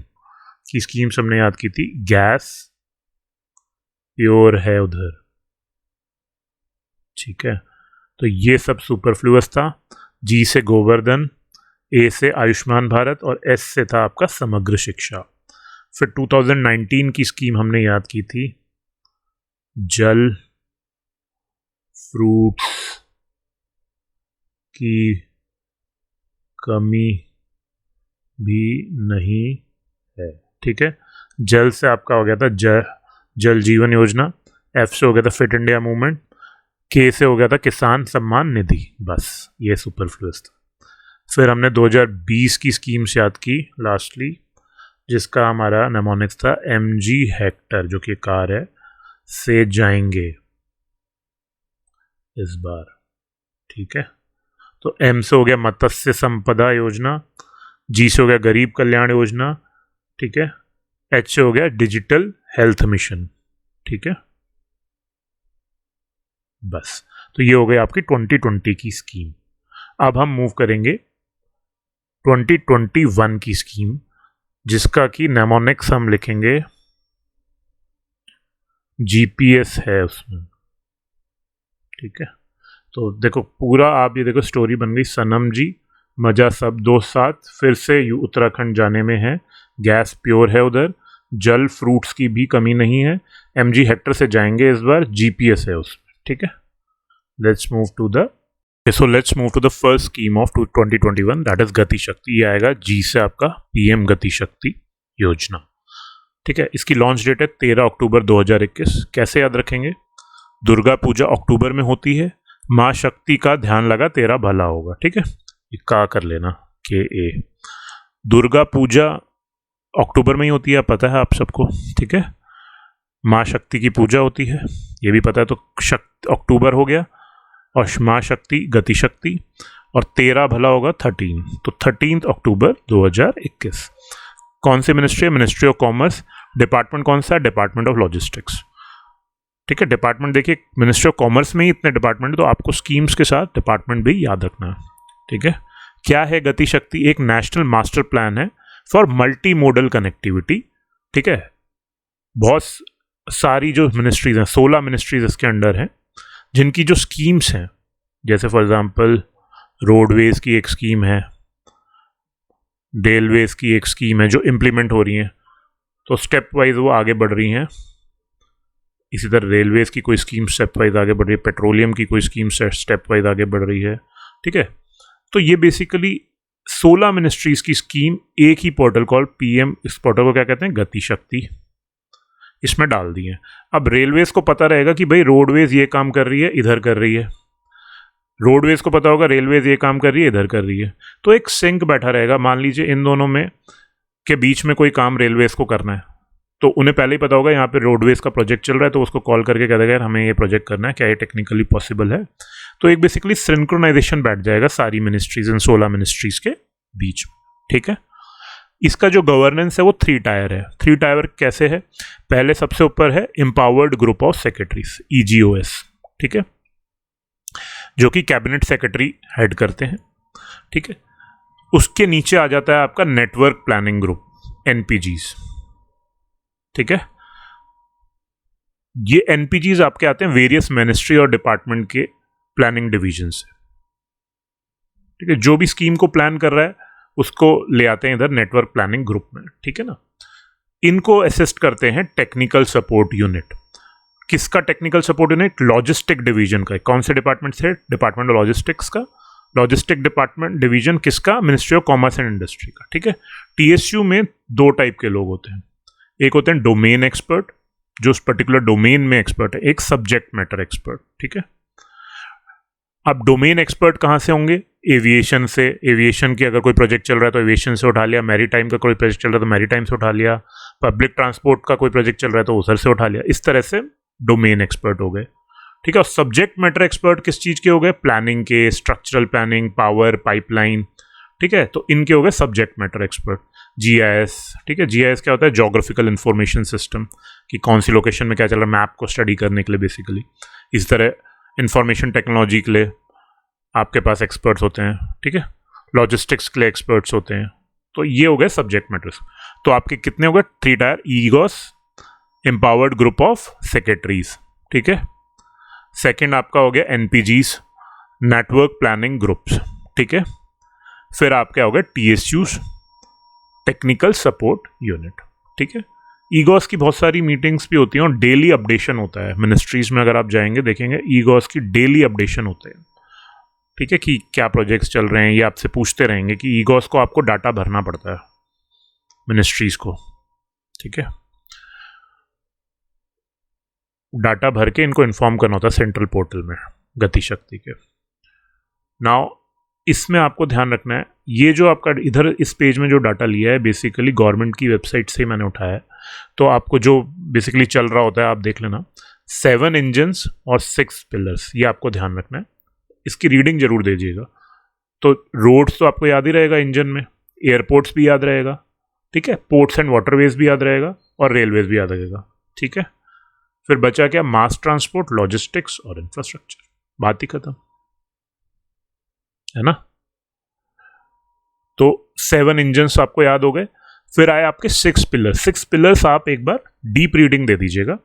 की स्कीम्स हमने याद की थी। गैस प्योर है उधर। ठीक है, तो ये सब सुपरफ्लुअस था। जी से गोवर्धन, ए से आयुष्मान भारत और एस से था आपका समग्र शिक्षा। फिर 2019 की स्कीम हमने याद की थी जल फ्रूट्स की कमी भी नहीं है। ठीक है, जल से आपका हो गया था जल जीवन योजना, एफ से हो गया था फिट इंडिया मूवमेंट, के से हो गया था किसान सम्मान निधि। बस ये सुपरफ्लुअस था। फिर हमने 2020 की स्कीम्स याद की लास्टली, जिसका हमारा नेमोनिक्स था MG हेक्टर, जो कि कार है, से जाएंगे इस बार। ठीक है, तो एम से हो गया मत्स्य संपदा योजना, जी से हो गया गरीब कल्याण योजना। ठीक है, एच से हो गया डिजिटल हेल्थ मिशन। ठीक है, बस तो ये हो गई आपकी 2020 की स्कीम। अब हम मूव करेंगे 2021 की स्कीम, जिसका कि नेमोनिक्स हम लिखेंगे GPS है उसमें। ठीक है, तो देखो पूरा आप ये देखो स्टोरी बन गई। सनम जी, मजा सब दोस्त साथ, फिर से उत्तराखंड जाने में है, गैस प्योर है उधर, जल फ्रूट्स की भी कमी नहीं है, MG हेक्टर से जाएंगे इस बार, GPS है उसमें। ठीक है, let's move to the first scheme of 2021, that is Gati Shakti. ये आएगा जी से आपका PM गति शक्ति योजना। ठीक है, इसकी लॉन्च डेट है 13 अक्टूबर 2021। कैसे याद रखेंगे? दुर्गा पूजा अक्टूबर में होती है, माँ शक्ति का ध्यान लगा तेरा भला होगा। ठीक है, का कर लेना KA। दुर्गा पूजा अक्टूबर में ही होती है, पता है आप सबको। ठीक है, माँ शक्ति की पूजा होती है, ये भी पता है। तो अक्टूबर हो गया, और माँ शक्ति गति शक्ति, और 13 भला होगा 13, तो 13 अक्टूबर 2021। कौन सी मिनिस्ट्री है? Ministry of commerce. डिपार्टमेंट कौन सा है? Department of logistics. ठीक है, डिपार्टमेंट देखिए, मिनिस्ट्री ऑफ कॉमर्स में ही इतने डिपार्टमेंट है, तो आपको स्कीम्स के साथ डिपार्टमेंट भी याद रखना है। ठीक है, क्या है गति शक्ति? एक नेशनल मास्टर प्लान है फॉर मल्टी मोडल कनेक्टिविटी। ठीक है, बहुत सारी जो मिनिस्ट्रीज हैं, 16 मिनिस्ट्रीज इसके अंडर हैं, जिनकी जो स्कीम्स हैं, जैसे फॉर एग्जांपल रोडवेज की एक स्कीम है, रेलवेज की एक स्कीम है जो इम्प्लीमेंट हो रही हैं, तो स्टेप वाइज वो आगे बढ़ रही हैं। इसी तरह रेलवेज की कोई स्कीम स्टेप वाइज आगे बढ़ रही है, पेट्रोलियम की कोई स्कीम स्टेप वाइज आगे बढ़ रही है। ठीक है, तो ये बेसिकली 16 मिनिस्ट्रीज की स्कीम एक ही पोर्टल कॉल PM, इस पोर्टल को क्या कहते हैं? गति शक्ति, इसमें डाल दी है। अब रेलवेज को पता रहेगा कि भाई रोडवेज ये काम कर रही है, इधर कर रही है, रोडवेज को पता होगा रेलवेज ये काम कर रही है, इधर कर रही है, तो एक सिंक बैठा रहेगा। मान लीजिए इन दोनों में के बीच में कोई काम रेलवेज को करना है, तो उन्हें पहले ही पता होगा यहाँ पे रोडवेज का प्रोजेक्ट चल रहा है, तो उसको कॉल करके कह देगा यार हमें ये प्रोजेक्ट करना है, क्या ये टेक्निकली पॉसिबल है? तो एक बेसिकली सिंक्रोनाइजेशन बैठ जाएगा सारी मिनिस्ट्रीज इन 16 मिनिस्ट्रीज के बीच। ठीक है, इसका जो गवर्नेंस है वो 3 टायर है। 3 टायर कैसे है? पहले सबसे ऊपर है empowered group of secretaries, EGOS। ठीक है, जो कि कैबिनेट सेक्रेटरी हेड करते हैं। ठीक है, उसके नीचे आ जाता है आपका नेटवर्क प्लानिंग ग्रुप, NPGs। ठीक है, ये NPGs आपके आते हैं वेरियस मिनिस्ट्री और डिपार्टमेंट के प्लानिंग डिवीजन से। ठीक है, जो भी स्कीम को प्लान कर रहा है उसको ले आते हैं इधर नेटवर्क प्लानिंग ग्रुप में। ठीक है ना, इनको असिस्ट करते हैं टेक्निकल सपोर्ट यूनिट। किसका technical support unit? Logistic division का। कौन से डिपार्टमेंट से? डिपार्टमेंट ऑफ लॉजिस्टिक्स का। लॉजिस्टिक डिपार्टमेंट डिवीजन किसका? Ministry of commerce and industry का, ठीक है। टीएसयू में दो टाइप के लोग होते हैं, एक होते हैं डोमेन एक्सपर्ट जो उस पर्टिकुलर डोमेन में एक्सपर्ट है, एक सब्जेक्ट मैटर एक्सपर्ट, ठीक है। अब डोमेन एक्सपर्ट कहाँ से होंगे? एविएशन से, एविएशन की अगर कोई प्रोजेक्ट चल रहा है तो एविएशन से उठा लिया, मैरीटाइम का कोई प्रोजेक्ट चल रहा है तो मैरीटाइम से उठा लिया, पब्लिक ट्रांसपोर्ट का कोई प्रोजेक्ट चल रहा है तो उधर से उठा लिया। इस तरह से डोमेन एक्सपर्ट हो गए, ठीक है। और सब्जेक्ट मैटर एक्सपर्ट किस चीज़ के हो गए? प्लानिंग के, स्ट्रक्चरल प्लानिंग, पावर, पाइपलाइन, ठीक है। तो इनके हो गए सब्जेक्ट मैटर एक्सपर्ट। जीआईएस, ठीक है। जीआईएस क्या होता है? ज्योग्राफिकल इंफॉर्मेशन सिस्टम, कि कौन सी लोकेशन में क्या चल रहा है, मैप को स्टडी करने के लिए बेसिकली। इस तरह इंफॉर्मेशन टेक्नोलॉजी के लिए आपके पास एक्सपर्ट्स होते हैं, ठीक है। लॉजिस्टिक्स के लिए एक्सपर्ट्स होते हैं। तो ये हो गए सब्जेक्ट मैटर्स। तो आपके कितने हो गए? 3 tyre egos empowered group of secretaries, ठीक है। सेकंड आपका हो गया एनपीजीज, नेटवर्क प्लानिंग ग्रुप्स, ठीक है। फिर आपके हो गए टीएसयूज, टेक्निकल सपोर्ट यूनिट, ठीक है। ईगोस की बहुत सारी मीटिंग्स भी होती हैं और डेली अपडेशन होता है मिनिस्ट्रीज में। अगर आप जाएंगे देखेंगे ईगोस की डेली अपडेशन होते हैं, ठीक है, कि क्या प्रोजेक्ट्स चल रहे हैं। ये आपसे पूछते रहेंगे कि ईगोस को आपको डाटा भरना पड़ता है मिनिस्ट्रीज को, ठीक है। डाटा भर के इनको इन्फॉर्म करना होता है सेंट्रल पोर्टल में गति शक्ति के। नाउ इसमें आपको ध्यान रखना है, ये जो आपका इधर इस पेज में जो डाटा लिया है बेसिकली गवर्नमेंट की वेबसाइट से मैंने उठाया है। तो आपको जो बेसिकली चल रहा होता है आप देख लेना, 7 इंजन्स और 6 पिलर्स, ये आपको ध्यान रखना है। इसकी रीडिंग जरूर दीजिएगा। तो रोड्स तो आपको याद ही रहेगा इंजन में, एयरपोर्ट्स भी याद रहेगा, ठीक है, पोर्ट्स एंड वाटरवेज भी याद रहेगा और रेलवेज भी याद रहेगा, ठीक है। फिर बचा क्या? मास ट्रांसपोर्ट, लॉजिस्टिक्स और इंफ्रास्ट्रक्चर। बात ही खत्म, है ना। तो 7 इंजन्स आपको याद हो गए। फिर आए आपके 6 पिलर। 6 पिलर्स आप एक बार डीप रीडिंग दे दीजिएगा।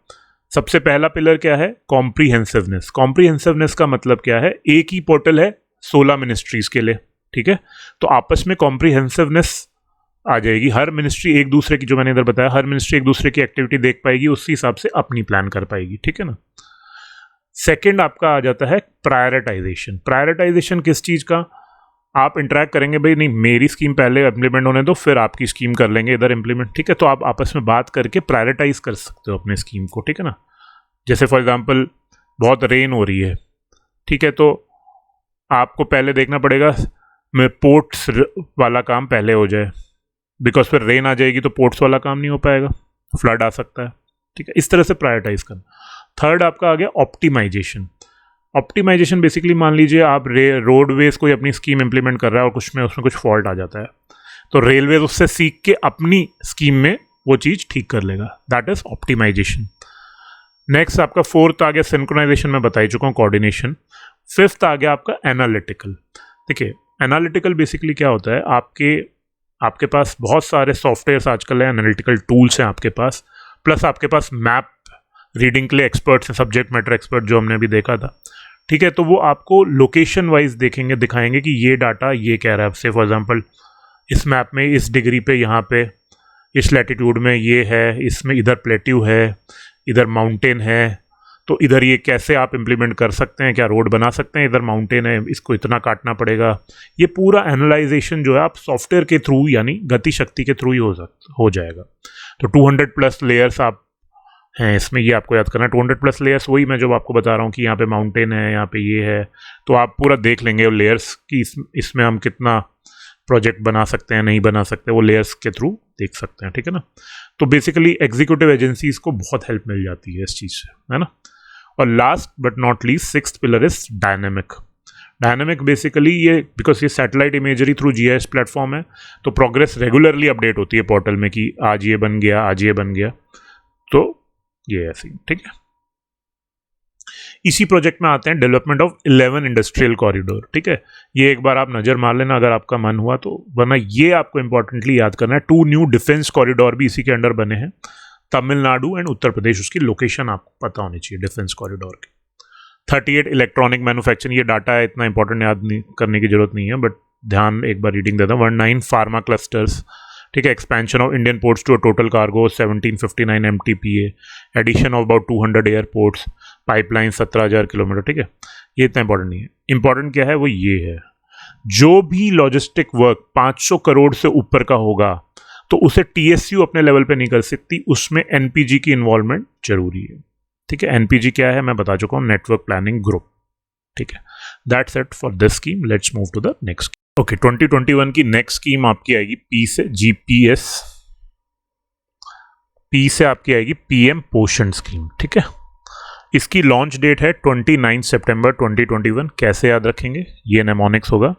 सबसे पहला पिलर क्या है? कॉम्प्रीहेंसिवनेस। कॉम्प्रीहेंसिवनेस का मतलब क्या है? एक ही पोर्टल है 16 मिनिस्ट्रीज के लिए, ठीक है। तो आपस में कॉम्प्रीहेंसिवनेस आ जाएगी। हर मिनिस्ट्री एक दूसरे की, जो मैंने इधर बताया, हर मिनिस्ट्री एक दूसरे की एक्टिविटी देख पाएगी, उसी हिसाब से अपनी प्लान कर पाएगी, ठीक है ना। सेकंड आपका आ जाता है प्रायोरिटाइजेशन। प्रायोरिटाइजेशन किस चीज़ का? आप इंटरेक्ट करेंगे, भाई नहीं मेरी स्कीम पहले इम्प्लीमेंट होने दो, फिर आपकी स्कीम कर लेंगे इधर इम्प्लीमेंट, ठीक है। तो आप आपस में बात करके प्रायोरिटाइज कर सकते हो अपने स्कीम को, ठीक है ना। जैसे फॉर एग्जांपल बहुत रेन हो रही है, ठीक है, तो आपको पहले देखना पड़ेगा मैं पोर्ट्स वाला काम पहले हो जाए, बिकॉज फिर रेन आ जाएगी तो पोर्ट्स वाला काम नहीं हो पाएगा, फ्लड आ सकता है, ठीक है। इस तरह से प्रायोरिटाइज करना। थर्ड आपका आ गया ऑप्टिमाइजेशन। ऑप्टिमाइजेशन बेसिकली मान लीजिए आप रोडवेज कोई अपनी स्कीम इंप्लीमेंट कर रहा है और उसमें कुछ फॉल्ट आ जाता है, तो रेलवेज उससे सीख के अपनी स्कीम में वो चीज़ ठीक कर लेगा, दैट इज ऑप्टिमाइजेशन। नेक्स्ट आपका फोर्थ आ गया सिंक्रोनाइजेशन, मैं बता ही चुका हूँ, कोऑर्डिनेशन। फिफ्थ आ गया आपका एनालिटिकल। देखिए एनालिटिकल बेसिकली क्या होता है, आपके पास बहुत सारे सॉफ्टवेयर्स आजकल है, एनालिटिकल टूल्स हैं आपके पास, प्लस आपके पास मैप रीडिंग के लिए एक्सपर्ट्स हैं, सब्जेक्ट मैटर एक्सपर्ट जो हमने अभी देखा था, ठीक है। तो वो आपको लोकेशन वाइज दिखाएंगे कि ये डाटा ये कह रहा है। से फॉर एग्जांपल इस मैप में इस डिग्री पे, यहाँ पे इस लैटिट्यूड में ये है, इसमें इधर प्लेट्यू है, इधर माउंटेन है, तो इधर ये कैसे आप इम्प्लीमेंट कर सकते हैं, क्या रोड बना सकते हैं, इधर माउंटेन है इसको इतना काटना पड़ेगा। ये पूरा एनालाइजेशन जो है आप सॉफ्टवेयर के थ्रू यानी गति शक्ति के थ्रू ही हो जाएगा। तो 200+ लेयर्स आप हैं इसमें, ये आपको याद करना है। 200+ लेयर्स, वही मैं जो आपको बता रहा हूँ कि यहाँ पे माउंटेन है, यहाँ पे ये है, तो आप पूरा देख लेंगे लेयर्स की इसमें हम कितना प्रोजेक्ट बना सकते हैं, नहीं बना सकते, वो लेयर्स के थ्रू देख सकते हैं, ठीक है ना। तो बेसिकली एग्जीक्यूटिव एजेंसीज को बहुत हेल्प मिल जाती है इस चीज़ से, है ना। और last but not least sixth pillar is dynamic. Dynamic basically ये, बिकॉज ये satellite imagery through GIS platform है, तो प्रोग्रेस रेगुलरली अपडेट होती है पोर्टल में कि आज ये बन गया, आज ये बन गया, तो ये ऐसे, ठीक है। इसी प्रोजेक्ट में आते हैं डेवलपमेंट ऑफ 11 इंडस्ट्रियल कॉरिडोर, ठीक है। ये एक बार आप नज़र मार लेना अगर आपका मन हुआ तो, वरना ये आपको इंपॉर्टेंटली याद करना है। 2 न्यू डिफेंस कॉरिडोर भी इसी के अंडर बने हैं, तमिलनाडु एंड उत्तर प्रदेश, उसकी लोकेशन आपको पता होनी चाहिए डिफेंस कॉरिडोर की। 38 इलेक्ट्रॉनिक मैन्युफैक्चरिंग, ये डाटा है इतना इंपॉर्टेंट याद नहीं करने की जरूरत नहीं है, बट ध्यान एक बार रीडिंग देता हूँ। 19 फार्मा क्लस्टर्स, ठीक है। Expansion of Indian ports to a total cargo 1759 MTPA, addition of about 200 airports, pipeline 17,000 kilometre, ठीक है। ये इतना इंपॉर्टेंट नहीं है। इंपॉर्टेंट क्या है वो ये है जो भी लॉजिस्टिक वर्क 500 करोड़ से ऊपर का होगा तो उसे टीएसयू अपने लेवल पे नहीं कर सकती, उसमें एनपीजी की इन्वॉल्वमेंट जरूरी है। ठीक है, एनपीजी क्या है मैं बता चुका हूँ, नेटवर्क प्लानिंग ग्रुप। ठीक है, that's it for this scheme. Let's move to the next. Okay, 2021 की नेक्स्ट स्कीम आपकी आएगी पी से, जीपीएस। पी से आपकी आएगी पीएम पोषण स्कीम। ठीक है, इसकी लॉन्च डेट है 29 सितंबर 2021। कैसे याद रखेंगे, ये नेमोनिक्स होगा।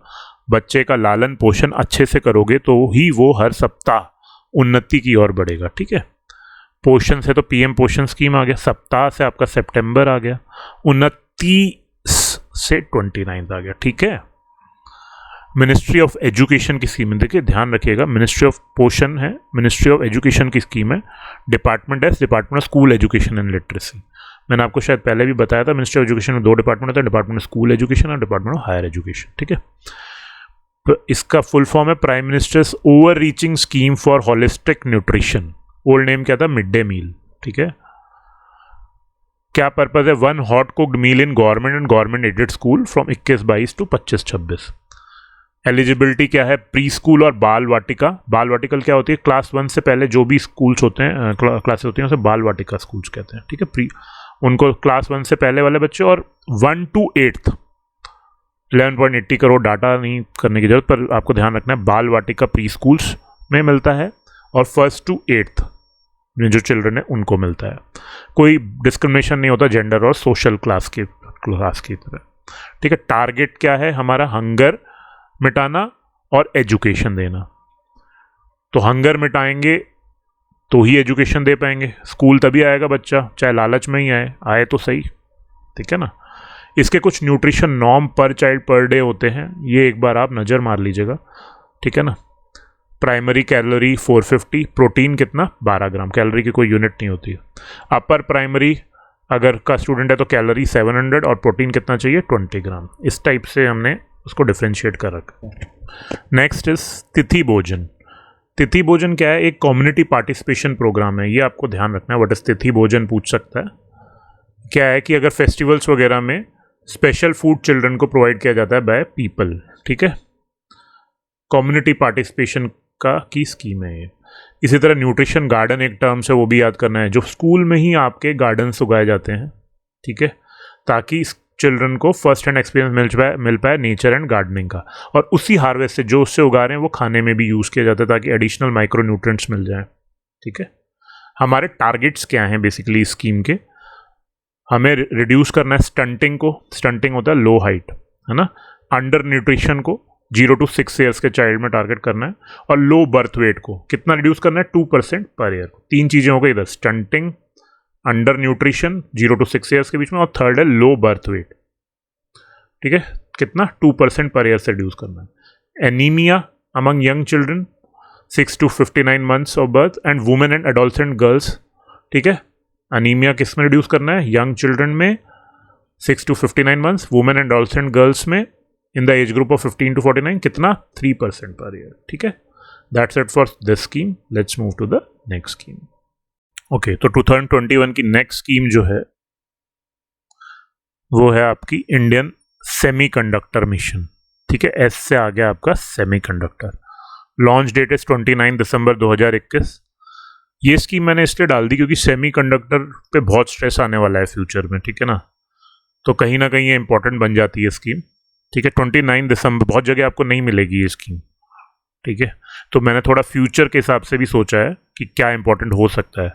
बच्चे का लालन पोषण अच्छे से करोगे तो ही वो हर सप्ताह उन्नति की ओर बढ़ेगा। ठीक है, पोषण से तो पीएम पोषण स्कीम आ गया, सप्ताह से आपका सितंबर आ गया, उन्नति से 29 आ गया। ठीक है, मिनिस्ट्री ऑफ एजुकेशन की स्कीम है। देखिए ध्यान रखिएगा, मिनिस्ट्री ऑफ पोषण है, मिनिस्ट्री ऑफ एजुकेशन की स्कीम है। डिपार्टमेंट है department of school education and literacy. मैंने आपको शायद पहले भी बताया था, मिनिस्ट्री ऑफ एजुकेशन में 2 डिपार्टमेंट होते हैं, डिपार्टमेंट ऑफ स्कूल एजुकेशन और डिपार्टमेंट ऑफ हायर एजुकेशन। ठीक है, तो इसका फुल फॉर्म है prime ministers over reaching scheme for holistic nutrition. Old name क्या था, मिड डे मील। ठीक है, क्या पर्पज है, 1 hot cooked meal in government and government aided school from 21-22 to 25-26। Eligibility क्या है, प्री स्कूल और बाल वाटिका। बाल वाटिका क्या होती है, क्लास 1 से पहले जो भी स्कूल्स होते हैं, क्लासेस होती हैं उसे बाल वाटिका स्कूल्स कहते हैं। ठीक है, प्री उनको क्लास 1 से पहले वाले बच्चे, और 1 to 8 11.80 करोड़ डाटा नहीं करने की जरूरत, पर आपको ध्यान रखना है बाल वाटिका प्री स्कूल्स में मिलता है और 1st to 8th में जो चिल्ड्रन है उनको मिलता है। कोई डिस्क्रिमिनेशन नहीं होता जेंडर और सोशल क्लास की तरह। ठीक है, टारगेट क्या है हमारा, हंगर मिटाना और एजुकेशन देना। तो हंगर मिटाएंगे तो ही एजुकेशन दे पाएंगे, स्कूल तभी आएगा बच्चा, चाहे लालच में ही आए तो सही। ठीक है ना, इसके कुछ न्यूट्रिशन नॉर्म पर चाइल्ड पर डे होते हैं, ये एक बार आप नज़र मार लीजिएगा। ठीक है ना, प्राइमरी कैलोरी 450, प्रोटीन कितना 12 ग्राम, कैलोरी की कोई यूनिट नहीं होती है। अपर प्राइमरी अगर का स्टूडेंट है तो कैलोरी 700 और प्रोटीन कितना चाहिए 20 ग्राम। इस टाइप से हमने उसको डिफ्रेंशिएट कर रखा। नेक्स्ट इज तिथि भोजन। तिथि भोजन क्या है, एक कम्युनिटी पार्टिसिपेशन प्रोग्राम है, ये आपको ध्यान रखना है। व्हाट इज तिथि भोजन पूछ सकता है। क्या है कि अगर फेस्टिवल्स वगैरह में स्पेशल फूड चिल्ड्रन को प्रोवाइड किया जाता है बाय पीपल। ठीक है, कम्युनिटी पार्टिसिपेशन का की स्कीम है ये। इसी तरह न्यूट्रिशन गार्डन एक टर्म है, वो भी याद करना है, जो स्कूल में ही आपके गार्डन्स उगाए जाते हैं। ठीक है, ताकि चिल्ड्रन को फर्स्ट हैंड एक्सपीरियंस मिल पाए नेचर एंड गार्डनिंग का, और उसी हार्वेस्ट से जो उससे उगा रहे हैं वो खाने में भी यूज़ किया जाता है ताकि एडिशनल माइक्रो न्यूट्रिएंट्स मिल जाए। ठीक है, हमारे टारगेट्स क्या हैं बेसिकली इस स्कीम के, हमें रिड्यूस करना है स्टंटिंग को। स्टंटिंग होता है लो हाइट, है ना। अंडर न्यूट्रिशन को 0 to 6 ईयर्स के चाइल्ड में टारगेट करना है, और लो बर्थ वेट को कितना रिड्यूस करना है 2% पर ईयर। 3 चीज़ें हो गई इधर, stunting, under nutrition 0 to 6 years के बीच में, और थर्ड है लो बर्थ वेट। ठीक है, कितना 2% पर ईयर से रिड्यूस करना है। Anaemia among young children 6 to 59 months of birth and women and adolescent girls. ठीक है, अनीमिया किस में रिड्यूस करना है, यंग चिल्ड्रन में 6 to 59 months, women and adolescent girls में in the age group of 15 to 49 कितना 3% पर ईयर। ठीक है, that's it for this scheme. Let's move to the next scheme. Okay, तो 2021 की नेक्स्ट स्कीम जो है वो है आपकी इंडियन सेमीकंडक्टर मिशन। ठीक है, एस से आ गया आपका सेमीकंडक्टर। लॉन्च डेट इज 29 दिसंबर 2021। ये स्कीम मैंने इसलिए डाल दी क्योंकि सेमीकंडक्टर पे बहुत स्ट्रेस आने वाला है फ्यूचर में। ठीक है ना, तो कहीं ना कहीं ये इंपॉर्टेंट बन जाती है स्कीम। ठीक है, 29 दिसंबर, बहुत जगह आपको नहीं मिलेगी ये स्कीम। ठीक है, तो मैंने थोड़ा फ्यूचर के हिसाब से भी सोचा है कि क्या इंपॉर्टेंट हो सकता है।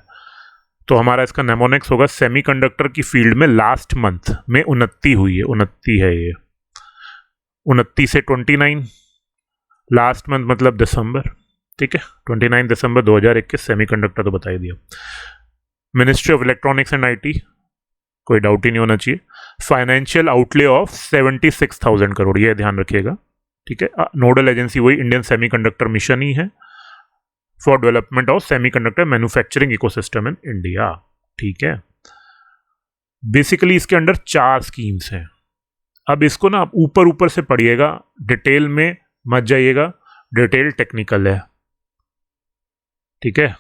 तो हमारा इसका नेमोनिक्स होगा, सेमीकंडक्टर की फील्ड में लास्ट मंथ में उन्नति हुई है। उन्नति है ये, 29 से 29, लास्ट मंथ मतलब दिसंबर। ठीक है, 29 दिसंबर 2021, सेमीकंडक्टर तो बता ही दिया। Ministry of electronics and IT, कोई डाउट ही नहीं होना चाहिए। फाइनेंशियल आउटले ऑफ 76,000 करोड़, ये ध्यान रखिएगा। ठीक है, नोडल एजेंसी वही इंडियन सेमीकंडक्टर मिशन ही है for development of semiconductor manufacturing ecosystem in India. ठीक है, बेसिकली इसके अंडर 4 स्कीम्स हैं। अब इसको ना आप ऊपर ऊपर से पढ़िएगा, डिटेल में मत जाइएगा, डिटेल टेक्निकल है। ठीक है,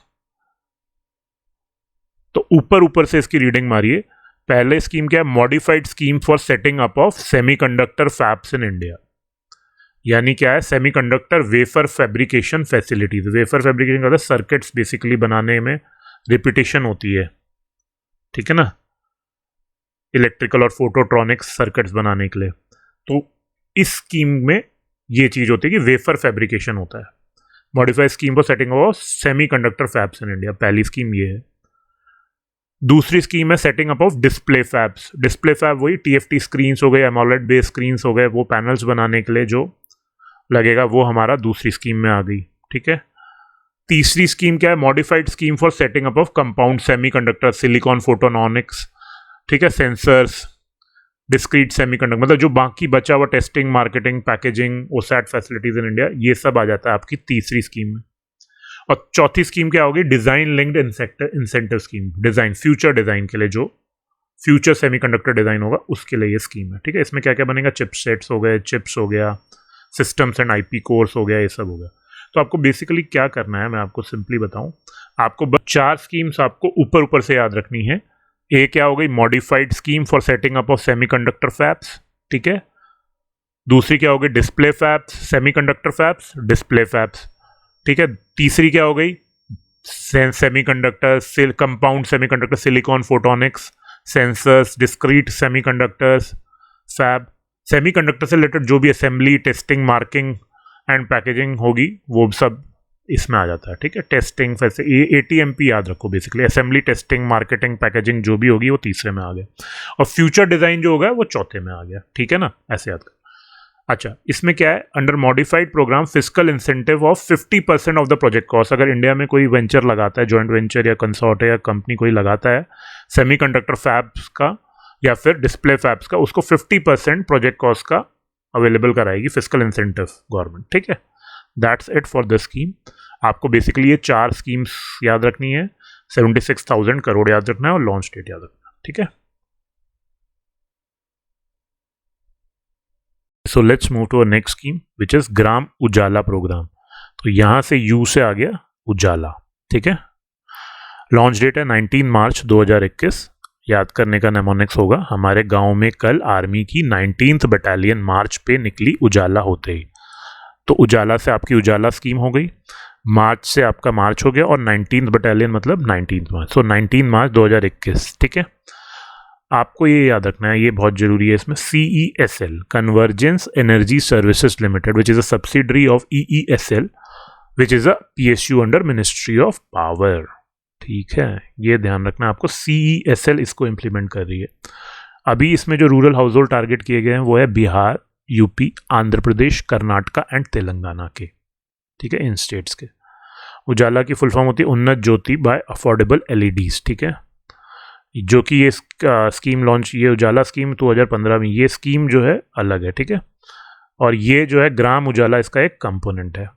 तो ऊपर ऊपर से इसकी रीडिंग मारिए। पहले स्कीम क्या है, modified scheme for setting up of semiconductor fabs in India. यानी क्या है, semiconductor wafer fabrication facilities. Wafer fabrication का सर्किट्स बेसिकली बनाने में रिपीटेशन होती है, ठीक है ना, इलेक्ट्रिकल और फोटोट्रॉनिक्स सर्किट्स बनाने के लिए। तो इस स्कीम में ये चीज होती है कि वेफर फैब्रिकेशन होता है। Modified scheme for setting of semiconductor fabs in India, पहली स्कीम ये है। दूसरी स्कीम है setting up of display fabs. Display fab वही टीएफटी स्क्रीन्स हो गए, एमोलेड बेस्ड स्क्रीन्स हो गए, वो पैनल्स बनाने के लिए जो लगेगा वो हमारा दूसरी स्कीम में आ गई, ठीक है। तीसरी स्कीम क्या है, modified scheme for setting up of compound semiconductor, silicon photonics, ठीक है, सेंसर्स, डिस्क्रीट सेमीकंडक्टर, मतलब जो बाकी बचा हुआ testing, marketing, packaging, ओसैट facilities in India, ये सब आ जाता है आपकी तीसरी स्कीम में। और चौथी स्कीम क्या होगी, design linked incentive scheme. Design, future design के लिए, जो फ्यूचर सेमीकंडक्टर डिजाइन होगा उसके लिए ये स्कीम है, ठीक है। इसमें क्या क्या बनेगा, चिपसेट्स हो गए, चिप्स हो गया, सिस्टम्स एंड आईपी कोर्स हो गया, ये सब हो गया। तो आपको बेसिकली क्या करना है, मैं आपको सिंपली बताऊं, आपको बस 4 स्कीम्स आपको ऊपर ऊपर से याद रखनी है। एक क्या हो गई, modified scheme for setting up of semiconductor fabs, ठीक है। दूसरी क्या हो गई, display fabs, semiconductor fabs, display fabs, ठीक है। तीसरी क्या हो गई, semiconductor, compound semiconductor, silicon photonics, sensors, discrete semiconductors fab. Semiconductor से रिलेटेड जो भी assembly, testing, marking and packaging होगी वो सब इसमें आ जाता है, ठीक है। टेस्टिंग वैसे ATMP याद रखो, basically assembly, testing, marketing, packaging जो भी होगी वो तीसरे में आ गया, और फ्यूचर डिजाइन जो होगा वो चौथे में आ गया, ठीक है ना, ऐसे याद कर। अच्छा, इसमें क्या है, under modified programme fiscal incentive of 50% of the project cost. अगर इंडिया में कोई वेंचर लगाता है, जॉइंट वेंचर या कंसोर्ट या कंपनी कोई लगाता है सेमीकंडक्टर फैब्स का या फिर डिस्प्ले फैब्स का, उसको 50% प्रोजेक्ट कॉस्ट का अवेलेबल कराएगी फिस्कल इंसेंटिव गवर्नमेंट, ठीक है। That's it for this scheme. आपको बेसिकली ये 4 स्कीम्स याद रखनी है, 76,000 करोड़ याद रखना है और लॉन्च डेट याद रखना है, ठीक है। So let's move to a next scheme which is Gram Ujala programme. तो यहां से यू से आ गया उजाला, ठीक है। लॉन्च डेट है 19 मार्च 2021। याद करने का नेमोनिक्स होगा, हमारे गांव में कल आर्मी की 19th बटालियन मार्च पे निकली उजाला होते ही। तो उजाला से आपकी उजाला स्कीम हो गई, मार्च से आपका मार्च हो गया, और 19th बटालियन मतलब 19th मार्च, सो 19 मार्च 2021, ठीक है। आपको ये याद रखना है, ये बहुत जरूरी है इसमें, CESL, convergence energy services limited, which is a subsidiary of EESL, which is a PSU under ministry of power, ठीक है। ये ध्यान रखना आपको, CESL इसको इंप्लीमेंट कर रही है। अभी इसमें जो रूरल हाउस होल्ड टारगेट किए गए हैं वो है बिहार, यूपी, आंध्र प्रदेश, कर्नाटका एंड तेलंगाना के, ठीक है, इन स्टेट्स के। उजाला की फुल फॉर्म होती है उन्नत ज्योति बाय अफोर्डेबल LEDs, ठीक है। जो कि ये स्कीम लॉन्च, ये उजाला स्कीम 2015 में, ये स्कीम जो है अलग है, ठीक है। और ये जो है ग्राम उजाला, इसका एक कंपोनेंट है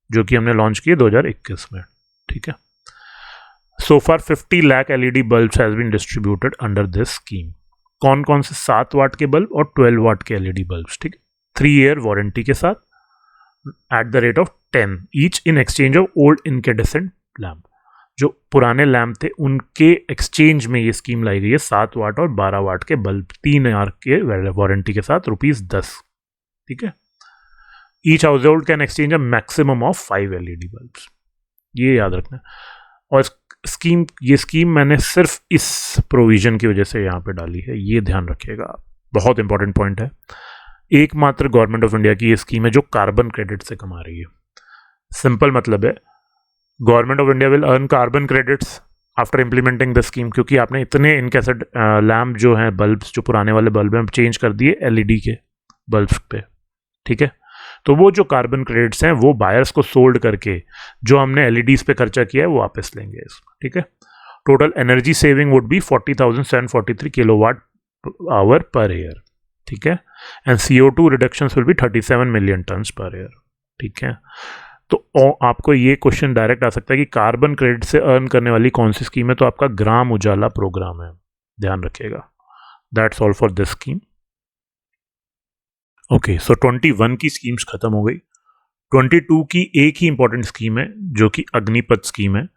जो कि हमने लॉन्च किए 2021 में, ठीक है। So far 50 lakh LED bulbs has been distributed under this scheme. कौन कौन से, 7 वाट के बल्ब और 12 वाट के LED बल्ब्स, ठीक है, 3 year वारंटी के साथ, at the rate of 10 each in exchange of old incandescent lamp. जो पुराने लैम्प थे उनके एक्सचेंज में ये स्कीम लाई गई है, 7 वाट और 12 वाट के बल्ब 3 year के वारंटी के साथ, ₹10, ठीक है। Each house hold can exchange a maximum of 5 LED bulbs, ये याद रखना। और स्कीम, ये स्कीम मैंने सिर्फ इस प्रोविजन की वजह से यहाँ पे डाली है, ये ध्यान रखिएगा, बहुत इंपॉर्टेंट पॉइंट है। एकमात्र गवर्नमेंट ऑफ इंडिया की ये स्कीम है जो कार्बन क्रेडिट से कमा रही है। सिंपल मतलब है, government of India will earn carbon credits after implementing the scheme, क्योंकि आपने इतने इनकैसेड लैम्प जो हैं, बल्ब्स जो पुराने वाले बल्ब हैं, चेंज कर दिए LED के बल्ब्स पे, ठीक है। तो वो जो कार्बन क्रेडिट्स हैं वो बायर्स को सोल्ड करके जो हमने LEDs पे खर्चा किया है वो वापस लेंगे इसमें, ठीक है। Total energy saving would be 40,743 kilowatt hour पर ईयर, ठीक है। And CO2 reductions will be 37 million turns पर ईयर, ठीक है। तो आपको ये क्वेश्चन डायरेक्ट आ सकता है कि कार्बन क्रेडिट से अर्न करने वाली कौन सी स्कीम है, तो आपका ग्राम उजाला प्रोग्राम है, ध्यान रखिएगा। That's all for this scheme. Okay, so 21 की स्कीम्स खत्म हो गई। 22 की एक ही इंपॉर्टेंट स्कीम है जो कि अग्निपथ स्कीम है,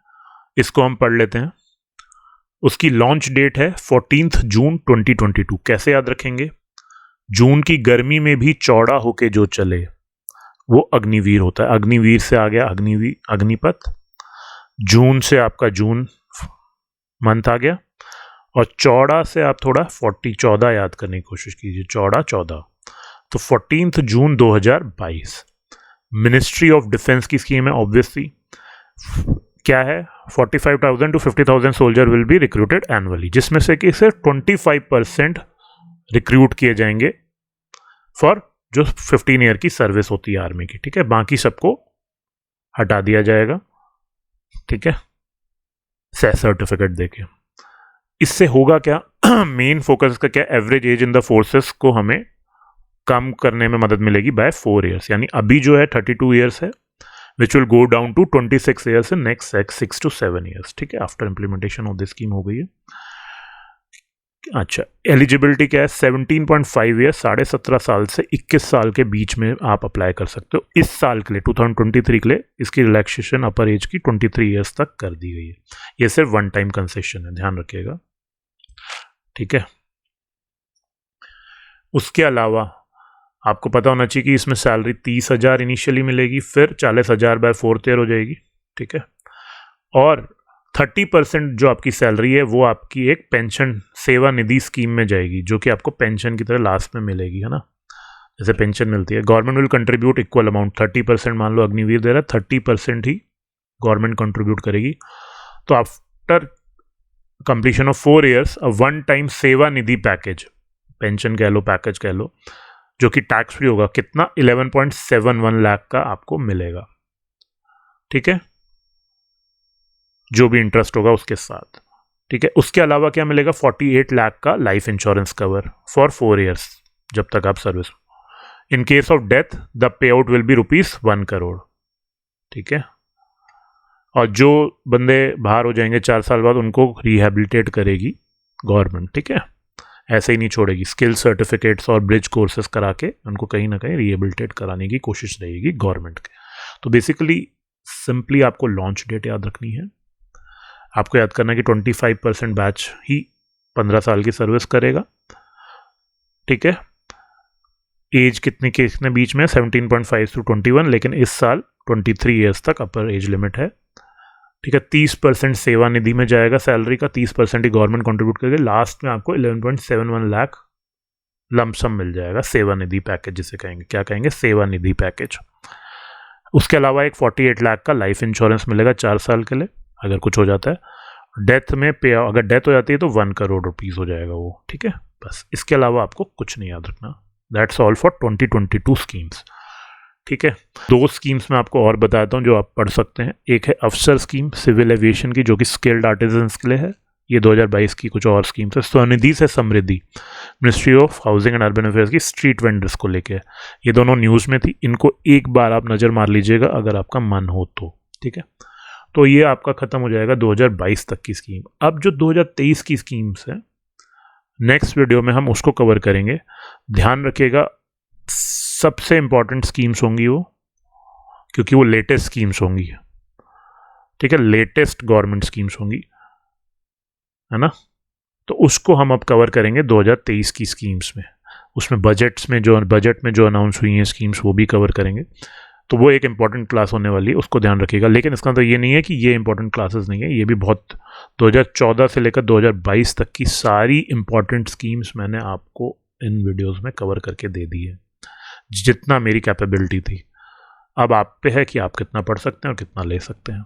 इसको हम पढ़ लेते हैं। उसकी लॉन्च डेट है 14 जून 2022। कैसे याद रखेंगे, जून की गर्मी में भी चौड़ा होके जो चले, वो अग्निवीर होता है। अग्निवीर से आ गया अग्निपथ। जून से आपका जून मंथ आ गया, और चौड़ा से आप थोड़ा 14 याद करने की कोशिश कीजिए, 14 तो 14 जून 2022। मिनिस्ट्री ऑफ डिफेंस की स्कीम है ऑब्वियसली। क्या है, 45,000 to 50,000 soldier will be recruited annually, जिसमें से कि सिर्फ 25% रिक्रूट किए जाएंगे फॉर जो 15 ईयर की सर्विस होती है आर्मी की, ठीक है। बाकी सबको हटा दिया जाएगा, ठीक है, सर्टिफिकेट देके। इससे होगा क्या, मेन फोकस का क्या, average age in the forces को हमें कम करने में मदद मिलेगी बाय 4 ईयर्स, यानी अभी जो है 32 ईयर्स है, which will go down to 26 years in next 6 to 7 years, ठीक है, after implementation of this scheme हो गई है। अच्छा, एलिजिबिलिटी क्या है, 17.5 ईयर्स, 17.5 साल से 21 साल के बीच में आप अप्लाई कर सकते हो। इस साल के लिए 2023 के लिए इसकी रिलैक्सेशन अपर एज की 23 ईयर्स तक कर दी गई है। ये सिर्फ वन टाइम कंसेशन है, ध्यान रखिएगा, ठीक है। उसके अलावा आपको पता होना चाहिए कि इसमें सैलरी 30,000 इनिशियली मिलेगी, फिर 40,000 बाय 4th ईयर हो जाएगी, ठीक है। और 30% जो आपकी सैलरी है वो आपकी एक पेंशन सेवा निधि स्कीम में जाएगी, जो कि आपको पेंशन की तरह लास्ट में मिलेगी, है ना, जैसे पेंशन मिलती है। Government will contribute equal amount, 30% मान लो अग्निवीर दे रहा है, 30% ही गवर्नमेंट कंट्रीब्यूट करेगी। तो after completion of 4 years a one time सेवा निधि पैकेज, पेंशन कह लो, पैकेज कह लो, जो कि टैक्स फ्री होगा, कितना 11.71 लाख का आपको मिलेगा, ठीक है, जो भी इंटरेस्ट होगा उसके साथ, ठीक है। उसके अलावा क्या मिलेगा, 48 लाख का life insurance cover for 4 years, जब तक आप service. In case of death the pay out will be ₹1 crore, ठीक है। और जो बंदे बाहर हो जाएंगे 4 साल बाद, उनको रिहेबिलिटेट करेगी गवर्नमेंट, ठीक है, ऐसे ही नहीं छोड़ेगी। स्किल सर्टिफिकेट्स और ब्रिज कोर्सेज करा के उनको कहीं ना कहीं रिहेबिलिटेट कराने की कोशिश रहेगी गवर्नमेंट के। तो बेसिकली सिंपली आपको लॉन्च डेट याद रखनी है। आपको याद करना है कि 25% बैच ही 15 साल की सर्विस करेगा, ठीक है। एज कितने बीच में, 17.5 to 21, लेकिन इस साल 23 ईयर्स तक अपर एज लिमिट है, ठीक है। 30% सेवा निधि में जाएगा, सैलरी का 30% ही गवर्नमेंट कंट्रीब्यूट करेगी। लास्ट में आपको 11.71 लाख लमसम मिल जाएगा, सेवा निधि पैकेज जिसे कहेंगे। क्या कहेंगे, सेवा निधि पैकेज। उसके अलावा एक 48 लाख का लाइफ इंश्योरेंस मिलेगा 4 साल के लिए, अगर कुछ हो जाता है। डेथ में पे, अगर डेथ हो जाती है तो 1 करोड़ रुपीज़ हो जाएगा वो, ठीक है। बस इसके अलावा आपको कुछ नहीं याद रखना। दैट्स ऑल फॉर 2022 स्कीम्स, ठीक है। 2 स्कीम्स में आपको और बताता हूँ जो आप पढ़ सकते हैं। एक है अफसर स्कीम सिविल एविएशन की, जो कि स्किल्ड आर्टिजन्स के लिए है। ये 2022 की कुछ और स्कीम्स है। स्वनिधि से Samriddhi, ministry of housing and urban affairs की स्ट्रीट वेंडर्स को लेके, ये दोनों न्यूज़ में थी। इनको एक बार आप नज़र मार लीजिएगा अगर आपका मन हो तो, ठीक है। तो ये आपका ख़त्म हो जाएगा 2022 तक की स्कीम। अब जो 2023 की स्कीम्स है, नेक्स्ट वीडियो में हम उसको कवर करेंगे। ध्यान रखिएगा, सबसे इंपॉर्टेंट स्कीम्स होंगी वो, क्योंकि वो लेटेस्ट स्कीम्स होंगी, ठीक है, लेटेस्ट गवर्नमेंट स्कीम्स होंगी, है ना। तो उसको हम अब कवर करेंगे 2023 की स्कीम्स में। उसमें बजट में जो अनाउंस हुई हैं स्कीम्स, वो भी कवर करेंगे। तो वो एक इंपॉर्टेंट क्लास होने वाली है, उसको ध्यान रखिएगा। लेकिन इसका तो ये नहीं है कि ये इंपॉर्टेंट क्लासेस नहीं है, ये भी बहुत 2014 से लेकर 2022 तक की सारी इंपॉर्टेंट स्कीम्स मैंने आपको इन वीडियोस में कवर करके दे दी है, जितना मेरी कैपेबिलिटी थी। अब आप पे है कि आप कितना पढ़ सकते हैं और कितना ले सकते हैं।